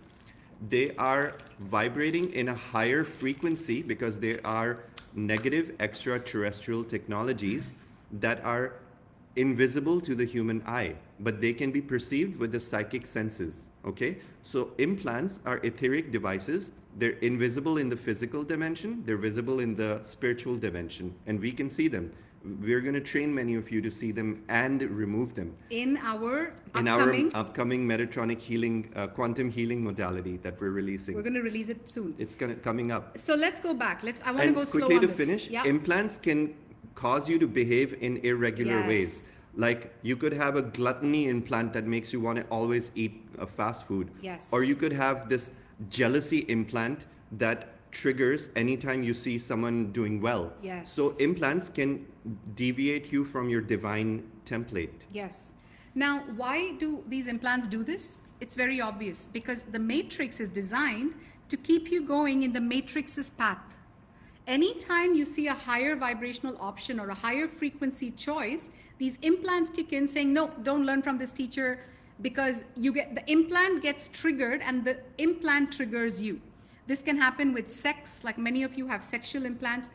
They are vibrating in a higher frequency because they are negative extraterrestrial technologies that are invisible to the human eye, but they can be perceived with the psychic senses. Okay, so implants are etheric devices. They're invisible in the physical dimension, they're visible in the spiritual dimension, and we can see them. We're going to train many of you to see them and remove them In our in upcoming, our upcoming metatronic healing, quantum healing modality that we're releasing. we're going to release it soon. It's coming up. So let's go back. I want to And go slow quickly on to this. finish, Yeah. implants can cause you to behave in irregular Yes. ways. Like you could have a gluttony implant that makes you want to always eat fast food. Yes. Or you could have this jealousy implant that triggers anytime you see someone doing well. Yes. So implants can deviate you from your divine template. Yes. Now, why do these implants do this? It's very obvious, because the matrix is designed to keep you going in the matrix's path. Anytime you see a higher vibrational option or a higher frequency choice, these implants kick in saying, no, don't learn from this teacher, because the implant gets triggered and the implant triggers you. This can happen with sex, like many of you have sexual implants.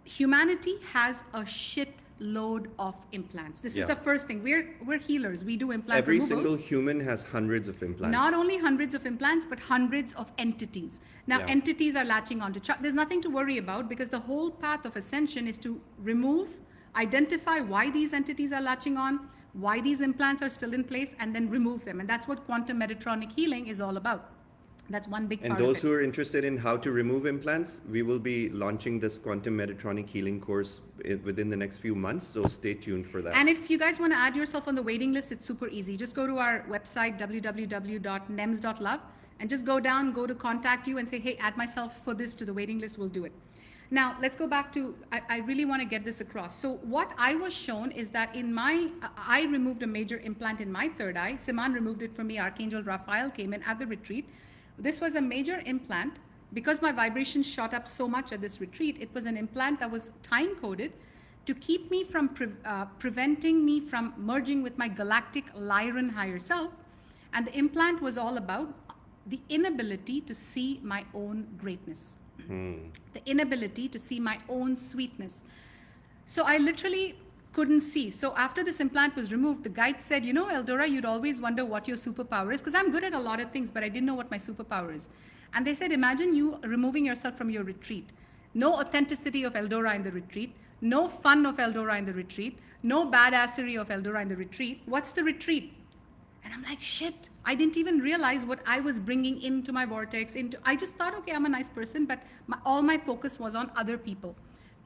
Humanity has a shit load of implants. This is the first thing. We're healers. We do implant Every removals. single human has hundreds of implants. Not only hundreds of implants, but hundreds of entities. Now, Yeah. entities are latching onto. There's nothing to worry about, because the whole path of ascension is to remove, identify why these entities are latching on, why these implants are still in place, and then remove them. And that's what quantum metatronic healing is all about. That's one big And part of those it. who are interested in how to remove implants, we will be launching this quantum metatronic healing course within the next few months. So stay tuned for that. And if you guys want to add yourself on the waiting list, it's super easy. Just go to our website, www.NEMS.LOVE, and just go down, go to contact you and say, hey, add myself for this to the waiting list. We'll do it. Now, let's go back to, I really want to get this across. So what I was shown is that I removed a major implant in my third eye. Siman removed it for me. Archangel Raphael came in at the retreat. This was a major implant. Because my vibration shot up so much at this retreat, it was an implant that was time coded to keep me from preventing me from merging with my galactic Lyran higher self. And the implant was all about the inability to see my own greatness, the inability to see my own sweetness. So I literally couldn't see. So after this implant was removed, the guide said, you know, Eldora, you'd always wonder what your superpower is, because I'm good at a lot of things, but I didn't know what my superpower is. And they said, imagine you removing yourself from your retreat. No authenticity of Eldora in the retreat, no fun of Eldora in the retreat, no badassery of Eldora in the retreat. What's the retreat? And I'm like, shit, I didn't even realize what I was bringing into my vortex. I just thought, okay, I'm a nice person, but all my focus was on other people.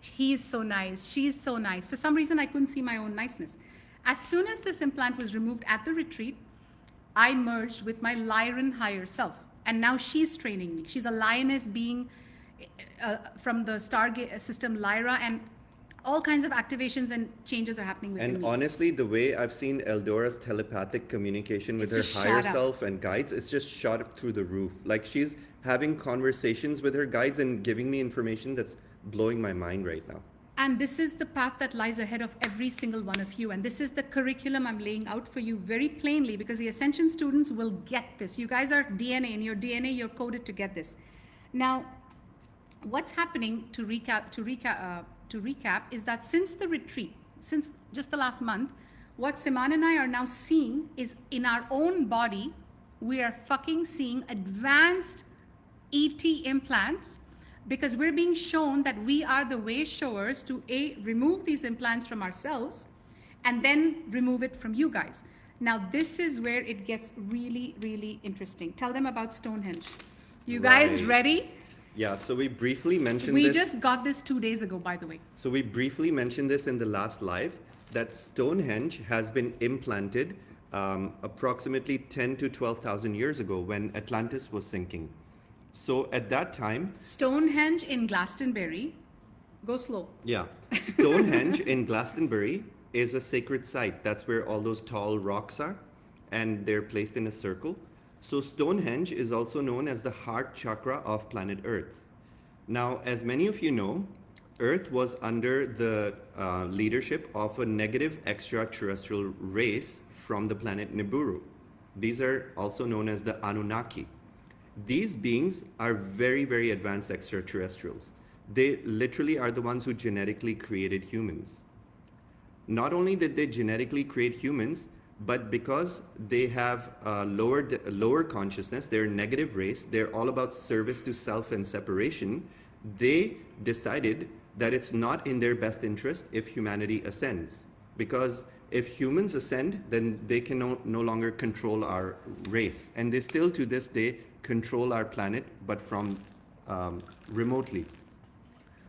He's so nice, she's so nice. For some reason, I couldn't see my own niceness. As soon as this implant was removed at the retreat, I merged with my Lyran higher self. And now she's training me. She's a lioness being from the Stargate system Lyra, and all kinds of activations and changes are happening within And me. honestly, the way I've seen Eldora's telepathic communication with It's her just higher shot up. self and guides, it's just shot up through the roof. Like she's having conversations with her guides and giving me information that's blowing my mind right now. And this is the path that lies ahead of every single one of you. And this is the curriculum I'm laying out for you very plainly, because the Ascension students will get this. You guys are DNA. In your DNA, you're coded to get this. Now, what's happening, to recap, is that since the retreat, since just the last month, what Siman and I are now seeing is in our own body, we are fucking seeing advanced ET implants, because we're being shown that we are the way showers to remove these implants from ourselves and then remove it from you guys. Now, this is where it gets really, really interesting. Tell them about Stonehenge. You guys Right. ready? Yeah, so we briefly mentioned We this. just got this 2 days ago, by the way. So we briefly mentioned this in the last live, that Stonehenge has been implanted approximately 10 to 12,000 years ago when Atlantis was sinking. So at that time, Stonehenge in Glastonbury. Go slow. yeah, Stonehenge in Glastonbury is a sacred site. That's where all those tall rocks are, and they're placed in a circle. So Stonehenge is also known as the heart chakra of planet Earth. Now, as many of you know, Earth was under the leadership of a negative extraterrestrial race from the planet Nibiru. These are also known as the Anunnaki. These beings are very, very advanced extraterrestrials. They literally are the ones who genetically created humans. Not only did they genetically create humans, but because they have lower consciousness, they're a negative race, they're all about service to self and separation, they decided that it's not in their best interest if humanity ascends. Because if humans ascend, then they can no longer control our race. And they still to this day control our planet, but from remotely.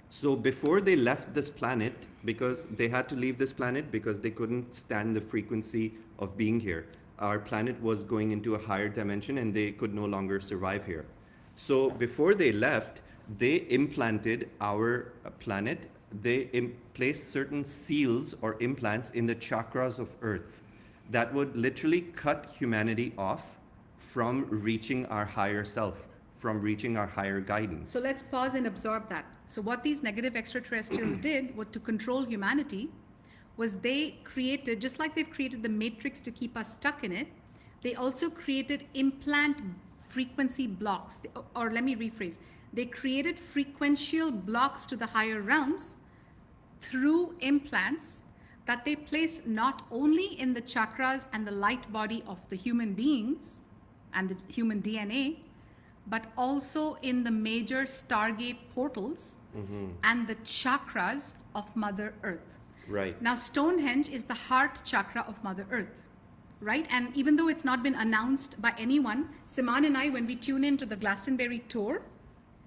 So before they left this planet, because they had to leave this planet because they couldn't stand the frequency of being here. Our planet was going into a higher dimension and they could no longer survive here. So before they left, they implanted our planet. They placed certain seals or implants in the chakras of Earth that would literally cut humanity off from reaching our higher self, from reaching our higher guidance. So let's pause and absorb that. So what these negative extraterrestrials did was to control humanity was they created, just like they've created the matrix to keep us stuck in it, they also created implant frequency blocks. Or let me rephrase. They created frequential blocks to the higher realms through implants that they place not only in the chakras and the light body of the human beings and the human DNA, but also in the major Stargate portals and the chakras of Mother Earth. Right. Now, Stonehenge is the heart chakra of Mother Earth, right? And even though it's not been announced by anyone, Siman and I, when we tune into the Glastonbury tour,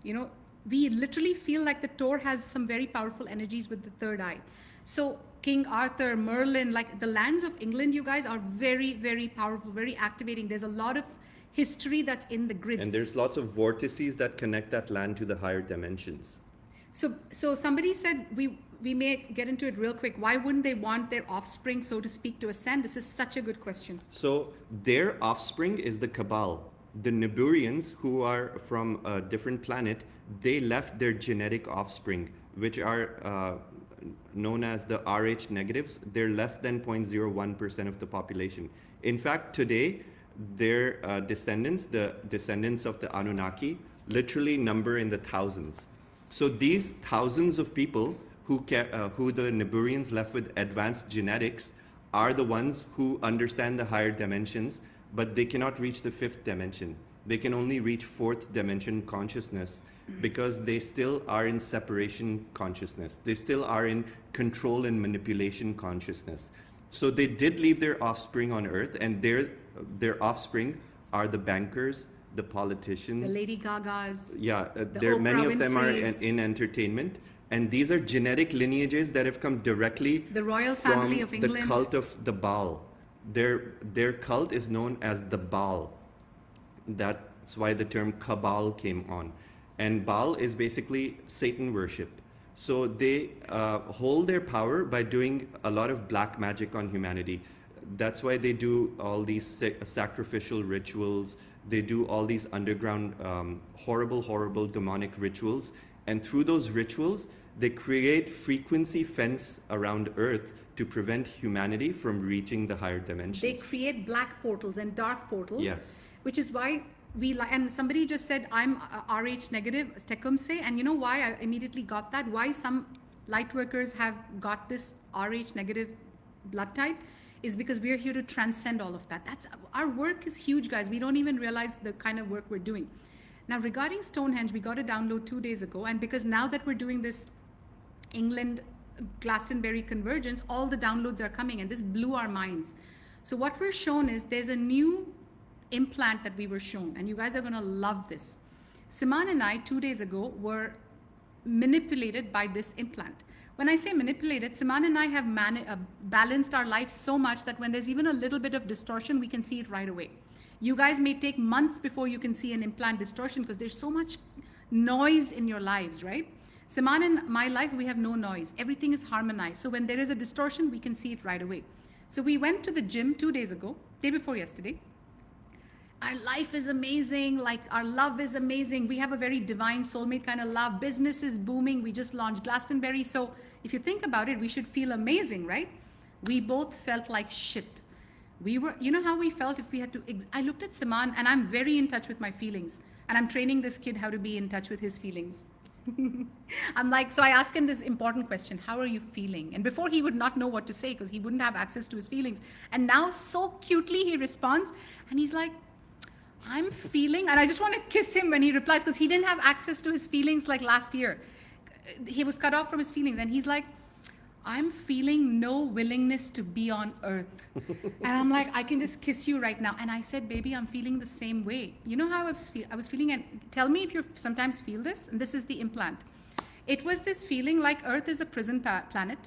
you know, we literally feel like the tour has some very powerful energies with the third eye. So King Arthur, Merlin, like the lands of England, you guys, are very, very powerful, very activating. There's a lot of history that's in the grids. And there's lots of vortices that connect that land to the higher dimensions. So somebody said, we may get into it real quick. Why wouldn't they want their offspring, so to speak, to ascend? This is such a good question. So their offspring is the Cabal. The Niburians, who are from a different planet, they left their genetic offspring, which are known as the Rh negatives. They're less than 0.01% of the population. In fact, today, their descendants, the descendants of the Anunnaki, literally number in the thousands. So these thousands of people who the Niburians left with advanced genetics are the ones who understand the higher dimensions, but they cannot reach the fifth dimension. They can only reach fourth dimension consciousness because they still are in separation consciousness. They still are in control and manipulation consciousness. So they did leave their offspring on Earth, and their offspring are the bankers, the politicians, The Lady Gagas. yeah, the many Oprah of them are Winfreys. in entertainment, and these are genetic lineages that have come directly The royal from family of England. the cult of the Baal. Their cult is known as the Baal. That's why the term Cabal came on. And Baal is basically Satan worship. So they hold their power by doing a lot of black magic on humanity. That's why they do all these sacrificial rituals. They do all these underground horrible demonic rituals. And through those rituals, they create frequency fence around Earth to prevent humanity from reaching the higher dimensions. They create black portals and dark portals. Yes. Which is why and somebody just said, I'm Rh negative, Tecumseh, and you know why I immediately got that? Why some light workers have got this Rh negative blood type is because we're here to transcend all of that. Our work is huge, guys. We don't even realize the kind of work we're doing. Now, regarding Stonehenge, we got a download 2 days ago, and because now that we're doing this England Glastonbury Convergence, all the downloads are coming, and this blew our minds. So what we're shown is there's a new implant that we were shown, and you guys are going to love this. Siman and I 2 days ago were manipulated by this implant. When I say manipulated, Siman and I have balanced our life so much that when there's even a little bit of distortion, we can see it right away. You guys may take months before you can see an implant distortion because there's so much noise in your lives, right? Siman and my life, we have no noise. Everything is harmonized. So when there is a distortion, we can see it right away. So we went to the gym 2 days ago, day before yesterday, our life is amazing, like our love is amazing. We have a very divine soulmate kind of love. Business is booming. We just launched Glastonbury. So if you think about it, we should feel amazing, right? We both felt like shit. We were, you know how we felt if we had to, I looked at Saman, and I'm very in touch with my feelings. And I'm training this kid how to be in touch with his feelings. I'm like, so I asked him this important question: how are you feeling? And before, he would not know what to say because he wouldn't have access to his feelings. And now so cutely he responds, and he's like, I'm feeling, and I just want to kiss him when he replies, because he didn't have access to his feelings like last year. He was cut off from his feelings, and he's like, I'm feeling no willingness to be on earth. And I'm like, I can just kiss you right now. And I said, baby, I'm feeling the same way. You know how I was feeling, and tell me if you sometimes feel this, and this is the implant. It was this feeling like Earth is a prison planet.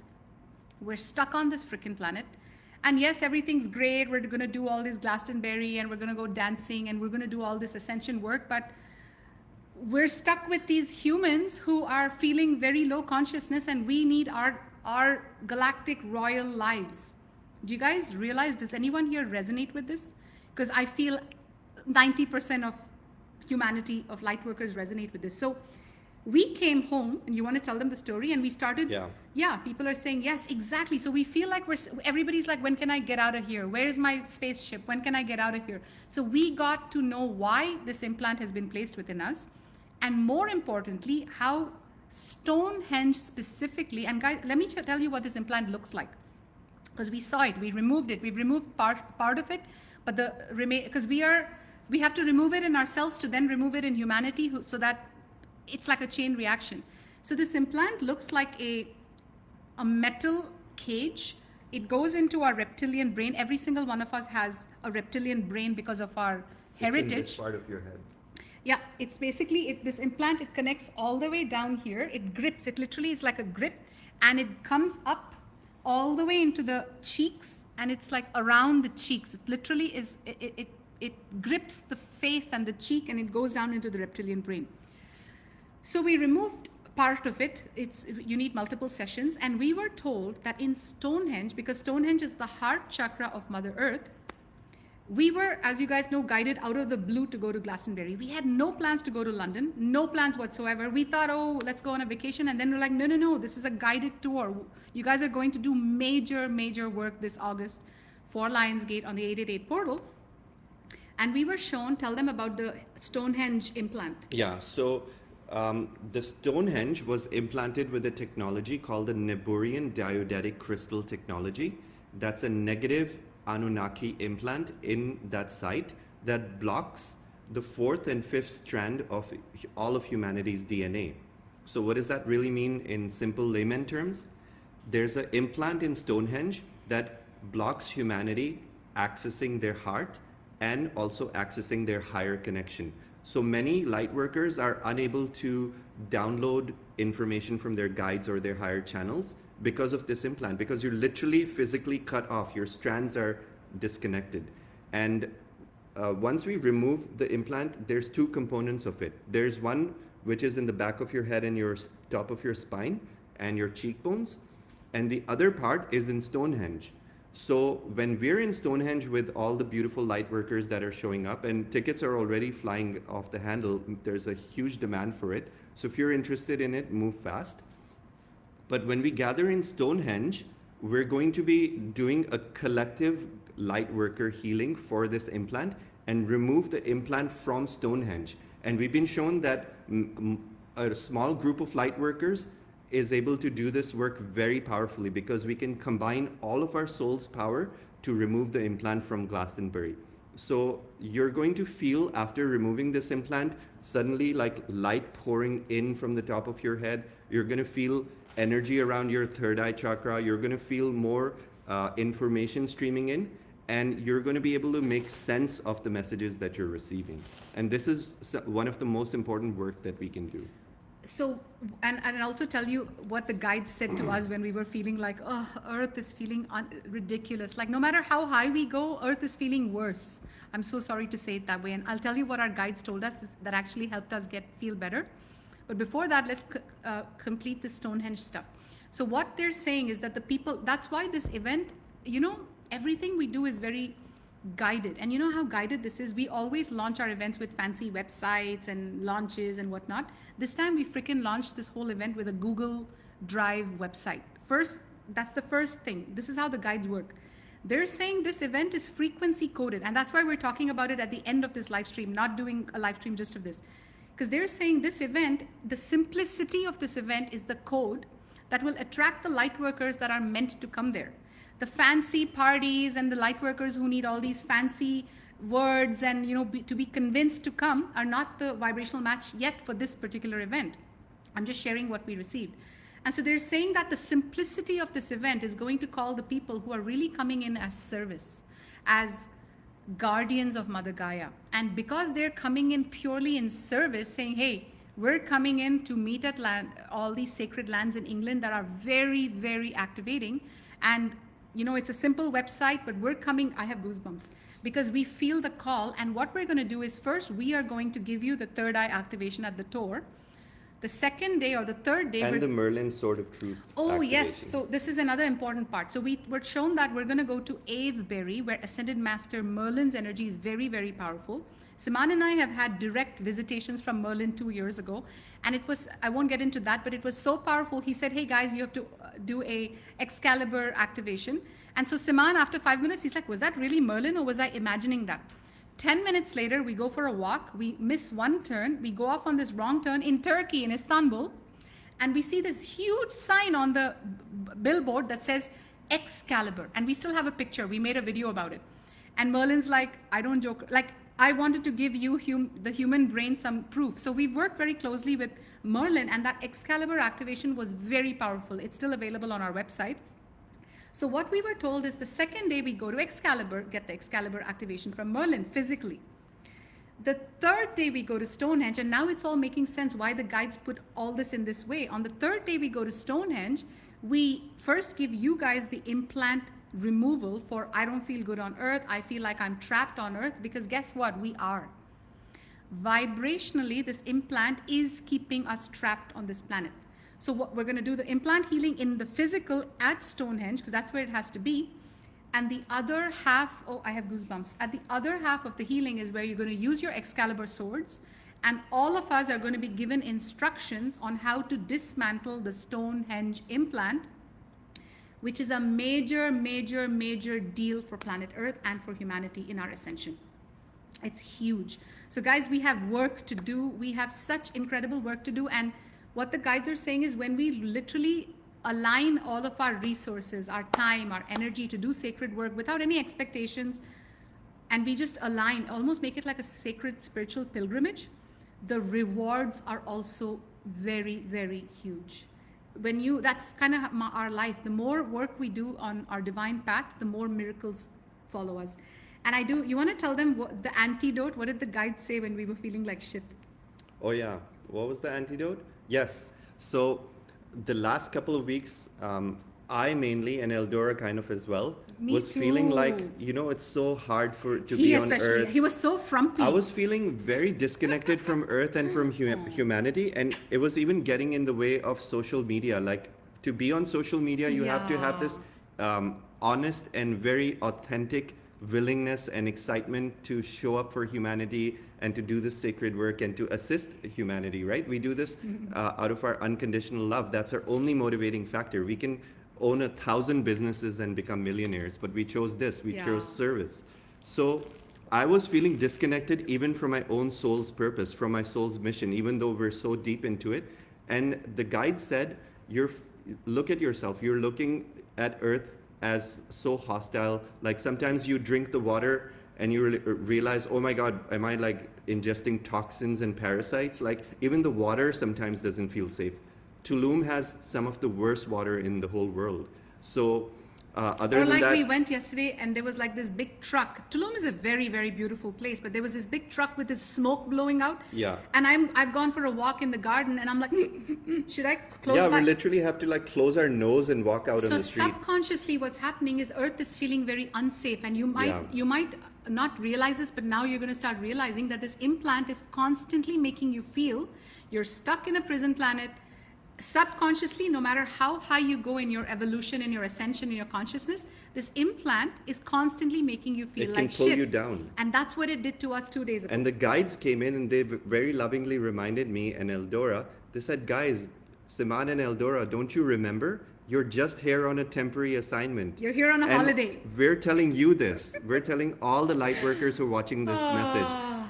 We're stuck on this freaking planet. And yes, everything's great. We're going to do all this Glastonbury, and we're going to go dancing, and we're going to do all this ascension work. But we're stuck with these humans who are feeling very low consciousness, and we need our galactic royal lives. Do you guys realize, does anyone here resonate with this? Because I feel 90% of humanity, of Lightworkers, resonate with this. So we came home, and you want to tell them the story, and we started, yeah, people are saying, yes, exactly. So we feel like everybody's like, when can I get out of here? Where is my spaceship? When can I get out of here? So we got to know why this implant has been placed within us, and more importantly, how Stonehenge specifically, and guys, let me tell you what this implant looks like, because we saw it, we removed it, we removed part of it, but because we have to remove it in ourselves to then remove it in humanity, so that it's like a chain reaction. So this implant looks like a metal cage. It goes into our reptilian brain. Every single one of us has a reptilian brain because of our heritage. It's in this part of your head. Yeah, it's basically, this implant, it connects all the way down here. It grips, it literally is like a grip, and it comes up all the way into the cheeks, and it's like around the cheeks. It literally is, it grips the face and the cheek, and it goes down into the reptilian brain. So we removed part of it. You need multiple sessions, and we were told that in Stonehenge, because Stonehenge is the heart chakra of Mother Earth, we were, as you guys know, guided out of the blue to go to Glastonbury. We had no plans to go to London, no plans whatsoever. We thought, oh, let's go on a vacation. And then we're like, no, this is a guided tour. You guys are going to do major work this August for Lionsgate on the 888 portal. And we were shown, tell them about the Stonehenge implant. Yeah, so the Stonehenge was implanted with a technology called the Neburian diodetic crystal technology. That's a negative Anunnaki implant in that site that blocks the 4th and 5th strand of all of humanity's DNA. So what does that really mean in simple layman terms? There's an implant in Stonehenge that blocks humanity accessing their heart and also accessing their higher connection. So many Lightworkers are unable to download information from their guides or their higher channels because of this implant, because you're literally physically cut off. Your strands are disconnected. And once we remove the implant, there's two components of it. There's one which is in the back of your head and your top of your spine and your cheekbones, and the other part is in Stonehenge. So when we're in Stonehenge with all the beautiful Lightworkers that are showing up, and tickets are already flying off the handle, there's a huge demand for it. So if you're interested in it, move fast. But when we gather in Stonehenge, we're going to be doing a collective Lightworker healing for this implant and remove the implant from Stonehenge. And we've been shown that a small group of Lightworkers is able to do this work very powerfully, because we can combine all of our soul's power to remove the implant from Glastonbury. So you're going to feel, after removing this implant, suddenly like light pouring in from the top of your head. You're going to feel energy around your third eye chakra. You're going to feel more information streaming in, and you're going to be able to make sense of the messages that you're receiving. And this is one of the most important work that we can do. So, and I'll also tell you what the guide said to us when we were feeling like, oh, Earth is feeling ridiculous. Like, no matter how high we go, Earth is feeling worse. I'm so sorry to say it that way. And I'll tell you what our guides told us that actually helped us feel better. But before that, let's complete the Stonehenge stuff. So what they're saying is that the people, that's why this event, you know, everything we do is very guided. And you know how guided this is? We always launch our events with fancy websites and launches and whatnot. This time we freaking launched this whole event with a Google Drive website. First, that's the first thing. This is how the guides work. They're saying this event is frequency coded, and that's why we're talking about it at the end of this live stream, not doing a live stream just of this. Because they're saying this event, the simplicity of this event is the code that will attract the light workers that are meant to come there. The fancy parties and the light workers who need all these fancy words and to be convinced to come are not the vibrational match yet for this particular event. I'm just sharing what we received. And so they're saying that the simplicity of this event is going to call the people who are really coming in as service, as guardians of Mother Gaia. And because they're coming in purely in service, saying, hey, we're coming in to meet at all these sacred lands in England that are very, very activating. And, it's a simple website, but we're coming, I have goosebumps, because we feel the call. And what we're going to do is first, we are going to give you the third eye activation at the tour. The second day or the third day... And the Merlin Sword of Truth activation. Yes. So this is another important part. So we were shown that we're going to go to Avebury, where Ascended Master Merlin's energy is very, very powerful. Siman and I have had direct visitations from Merlin 2 years ago. And it was, I won't get into that, but it was so powerful. He said, hey guys, you have to do a Excalibur activation. And so Siman, after 5 minutes, he's like, was that really Merlin or was I imagining that? 10 minutes later, we go for a walk, we miss one turn, we go off on this wrong turn in Turkey, in Istanbul, and we see this huge sign on the billboard that says Excalibur, and we still have a picture, we made a video about it. And Merlin's like, I don't joke, like, I wanted to give you the human brain some proof. So we worked very closely with Merlin, and that Excalibur activation was very powerful. It's still available on our website. So what we were told is the second day we go to Excalibur, get the Excalibur activation from Merlin physically. The third day we go to Stonehenge, and now it's all making sense why the guides put all this in this way. On the third day we go to Stonehenge, we first give you guys the implant removal for I don't feel good on earth, I feel like I'm trapped on earth, because guess what? We are. Vibrationally, this implant is keeping us trapped on this planet. So what we're going to do the implant healing in the physical at Stonehenge, because that's where it has to be. And the other half, I have goosebumps. At the other half of the healing is where you're going to use your Excalibur swords. And all of us are going to be given instructions on how to dismantle the Stonehenge implant, which is a major, major, major deal for planet Earth and for humanity in our ascension. It's huge. So guys, we have work to do. We have such incredible work to do. And what the guides are saying is when we literally align all of our resources, our time, our energy to do sacred work without any expectations, and we just align, almost make it like a sacred spiritual pilgrimage, the rewards are also very, very huge. That's kind of our life. The more work we do on our divine path, the more miracles follow us. And you want to tell them the antidote? What did the guides say when we were feeling like shit? Oh yeah, what was the antidote? Yes. So the last couple of weeks, I mainly, and Eldora kind of as well, was feeling like, it's so hard to be on Earth. He was so frumpy. I was feeling very disconnected from Earth and from humanity. And it was even getting in the way of social media. Like, to be on social media, you have to have this honest and very authentic willingness and excitement to show up for humanity and to do this sacred work and to assist humanity, right? We do this out of our unconditional love. That's our only motivating factor. We can own 1,000 businesses and become millionaires, but we chose this. We chose service. So I was feeling disconnected even from my own soul's purpose, from my soul's mission, even though we're so deep into it. And the guide said, look at yourself. You're looking at Earth as so hostile. Like sometimes you drink the water and you realize, oh my God, am I like ingesting toxins and parasites? Like even the water sometimes doesn't feel safe. Tulum has some of the worst water in the whole world. So other than that, we went yesterday and there was like this big truck. Tulum is a very, very beautiful place, but there was this big truck with this smoke blowing out. Yeah. And I've gone for a walk in the garden and I'm like, should I close my... Yeah, we literally have to like close our nose and walk out on the street. So subconsciously what's happening is Earth is feeling very unsafe, and you might not realize this, but now you're going to start realizing that this implant is constantly making you feel you're stuck in a prison planet. subconsciously, no matter how high you go in your evolution, in your ascension, in your consciousness, this implant is constantly making you feel It like can pull shit. you down. And that's what it did to us 2 days ago. And the guides came in and they very lovingly reminded me and Eldora. They said, guys, Siman and Eldora, don't you remember? You're just here on a temporary assignment. You're here on a And holiday. We're telling you this. We're telling all the light workers who are watching this message.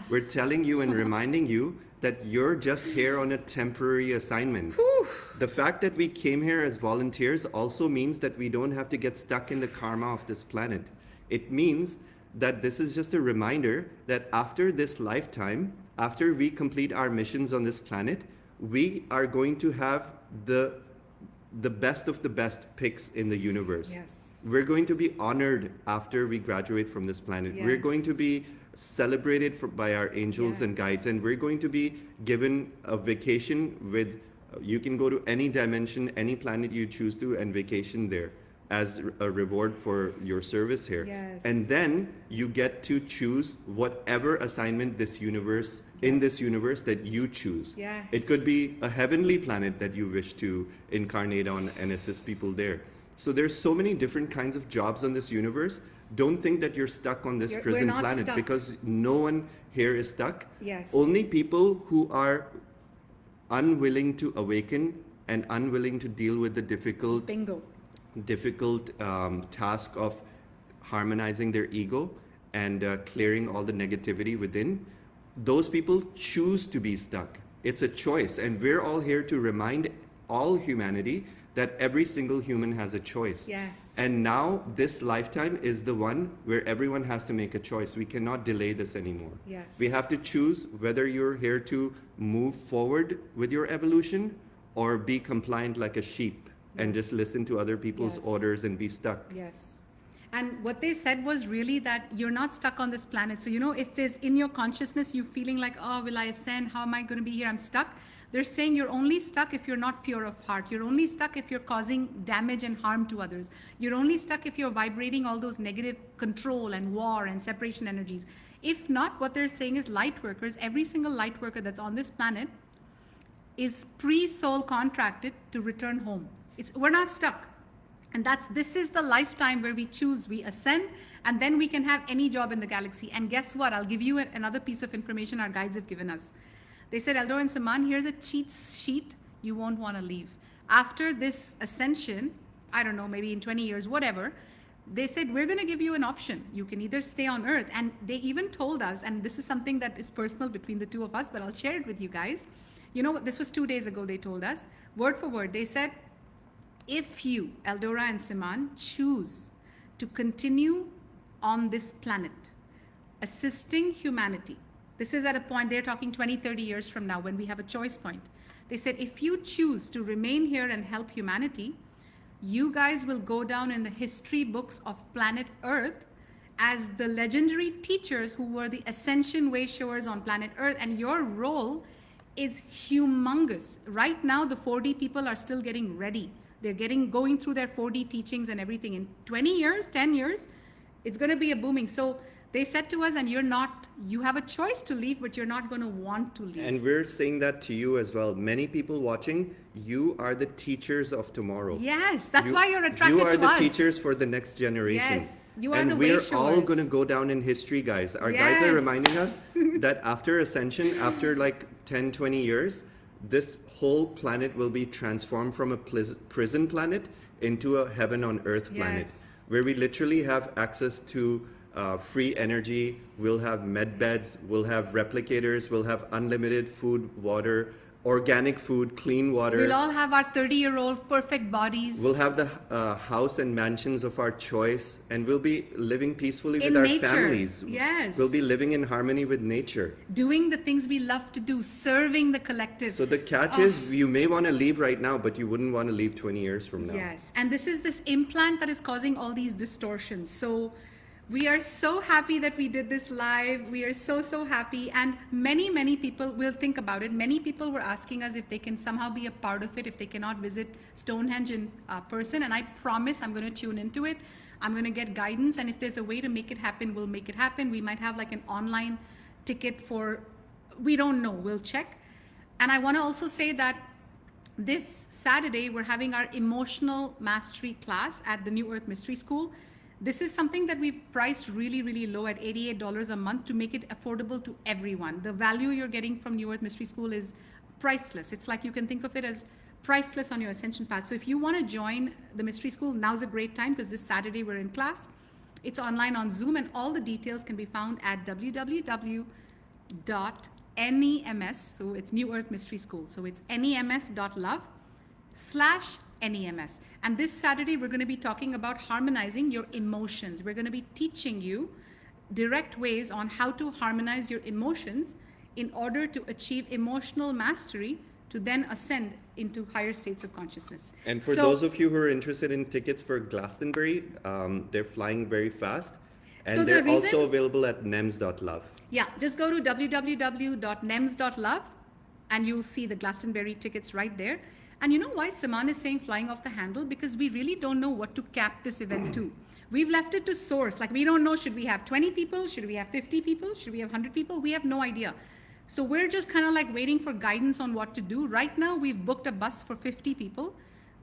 We're telling you and reminding you that you're just here on a temporary assignment. Whew. The fact that we came here as volunteers also means that we don't have to get stuck in the karma of this planet. It means that this is just a reminder that after this lifetime, after we complete our missions on this planet, we are going to have the best of the best picks in the universe. Yes. We're going to be honored after we graduate from this planet. We're going to Yes. be celebrated by our angels and Yes. guides, and we're going to be given a vacation with, you can go to any dimension, any planet you choose to, and vacation there as a reward for your service here. Yes. And then you get to choose whatever assignment in this universe that you choose. Yes. It could be a heavenly planet that you wish to incarnate on and assist people there. So there's so many different kinds of jobs on this universe. Don't think that you're stuck on this We're prison not planet, stuck. because no one here is stuck. Yes. Only people who are unwilling to awaken and unwilling to deal with the difficult Bingo. task of harmonizing their ego and clearing all the negativity within, those people choose to be stuck. It's a choice, and we're all here to remind all humanity that every single human has a choice. Yes. And now this lifetime is the one where everyone has to make a choice. We cannot delay this anymore. Yes. We have to choose whether you're here to move forward with your evolution or be compliant like a sheep and just Yes. listen to other people's Yes. orders and be stuck. Yes. And what they said was really that you're not stuck on this planet. So, you know, if there's in your consciousness, you feeling like, oh, will I ascend? How am I going to be here? I'm stuck. They're saying you're only stuck if you're not pure of heart. You're only stuck if you're causing damage and harm to others. You're only stuck if you're vibrating all those negative control and war and separation energies. If not, what they're saying is light workers, every single light worker that's on this planet is pre-soul contracted to return home. We're not stuck. And this is the lifetime where we choose, we ascend, and then we can have any job in the galaxy. And guess what? I'll give you another piece of information our guides have given us. They said, Eldor and Saman, here's a cheat sheet you won't want to leave. After this ascension, I don't know, maybe in 20 years, whatever, they said, we're going to give you an option. You can either stay on Earth. And they even told us, and this is something that is personal between the two of us, but I'll share it with you guys. You know what? This was 2 days ago, they told us. Word for word, they said, if you, Eldora and Siman, choose to continue on this planet, assisting humanity, this is at a point, they're talking 20, 30 years from now when we have a choice point. They said, if you choose to remain here and help humanity, you guys will go down in the history books of planet Earth as the legendary teachers who were the ascension way showers on planet Earth, and your role is humongous. Right now, the 4D people are still getting ready. They're going through their 4D teachings and everything. In 20 years, 10 years, it's going to be a booming. So they said to us, and you have a choice to leave, but you're not going to want to leave. And we're saying that to you as well. Many people watching, you are the teachers of tomorrow. Yes, that's why you're attracted to us. You are the teachers for the next generation. Yes, you are and the we're way all showers. going to go down in history, guys. Our guides are Yes. reminding us that after ascension, after like 10, 20 years, this whole planet will be transformed from a prison planet into a heaven on earth planet, Yes. where we literally have access to free energy. We'll have med beds, we'll have replicators, we'll have unlimited food, water, organic food, clean water. We'll all have our 30-year-old perfect bodies. We'll have the house and mansions of our choice, and we'll be living peacefully In with our nature. families. Yes. We'll be living in harmony with nature. Doing the things we love to do, serving the collective. So the catch is, you may want to leave right now, but you wouldn't want to leave 20 years from now. Yes, and this is this implant that is causing all these distortions. So we are so happy that we did this live. We are so happy, and many people will think about it. Many people were asking us if they can somehow be a part of it, if they cannot visit Stonehenge in person, and I promise I'm going to tune into it. I'm going to get guidance, and if there's a way to make it happen, we'll make it happen. We might have like an online ticket we don't know, we'll check. And I want to also say that this Saturday, we're having our emotional mastery class at the New Earth Mystery School. This is something that we've priced really, really low at $88 a month to make it affordable to everyone. The value you're getting from New Earth Mystery School is priceless. It's like you can think of it as priceless on your ascension path. So if you want to join the Mystery School, now's a great time because this Saturday we're in class. It's online on Zoom, and all the details can be found at www.NEMS, so it's New Earth Mystery School. So it's NEMS.LOVE/NEMS. And this Saturday, we're going to be talking about harmonizing your emotions. We're going to be teaching you direct ways on how to harmonize your emotions in order to achieve emotional mastery to then ascend into higher states of consciousness. And for those of you who are interested in tickets for Glastonbury, they're flying very fast. And So they're also available at NEMS.LOVE. Yeah, just go to www.NEMS.LOVE and you'll see the Glastonbury tickets right there. And you know why Saman is saying flying off the handle? Because we really don't know what to cap this event to. We've left it to source. Like, we don't know, should we have 20 people? Should we have 50 people? Should we have 100 people? We have no idea. So we're just kind of like waiting for guidance on what to do. Right now, we've booked a bus for 50 people,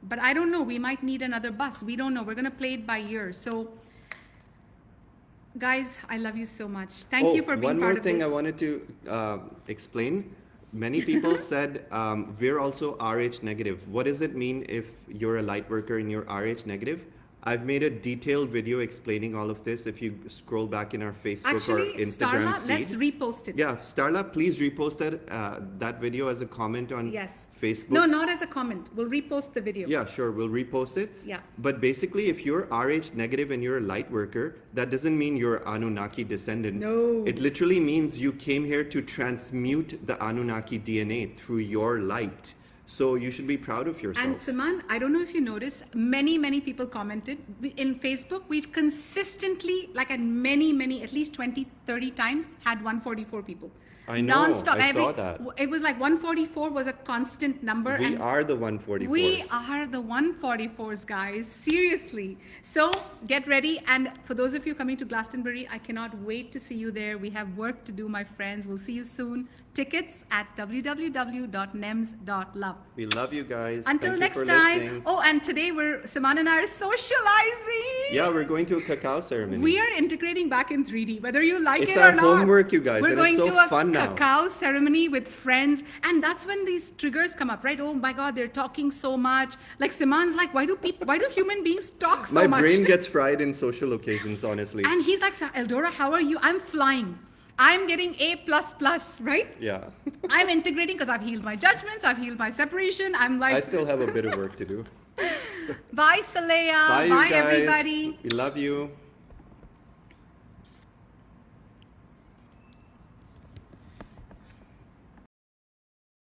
but I don't know. We might need another bus. We don't know. We're going to play it by ear. So guys, I love you so much. Thank you for being part of this. One more thing I wanted to explain. Many people said, we're also RH negative. What does it mean if you're a light worker and you're RH negative? I've made a detailed video explaining all of this. If you scroll back in our Facebook or Instagram Starla, feed. let's repost it. Yeah, Starla, please repost that video as a comment on Facebook. No, not as a comment. We'll repost the video. Yeah, sure. We'll repost it. Yeah. But basically, if you're RH negative and you're a light worker, that doesn't mean you're Anunnaki descendant. No. It literally means you came here to transmute the Anunnaki DNA through your light. So you should be proud of yourself. And Saman, I don't know if you noticed, many people commented. In Facebook, we've consistently, like at at least 20, 30 times, had 144 people. I know, Non-stop. I saw that. It was like 144 was a constant number. We are the 144s. We are the 144s, guys. Seriously. So get ready. And for those of you coming to Glastonbury, I cannot wait to see you there. We have work to do, my friends. We'll see you soon. Tickets at www.nems.love. We love you guys. Until Thank next you for time. listening. Oh, and today Saman and I are socializing. Yeah, we're going to a cacao ceremony. We are integrating back in 3D, whether you like It's it or our not. homework, you guys, We're and going it's so to a fun now. cacao ceremony with friends, and that's when these triggers come up, right? Oh my God, they're talking so much. Like Saman's like, why do human beings talk so much? My brain gets fried in social occasions, honestly. And he's like, Eldora, how are you? I'm flying. I'm getting A++, right? Yeah. I'm integrating because I've healed my judgments, I've healed my separation. I'm like, I still have a bit of work to do. bye, Saleya. Bye, you guys. Everybody. We love you.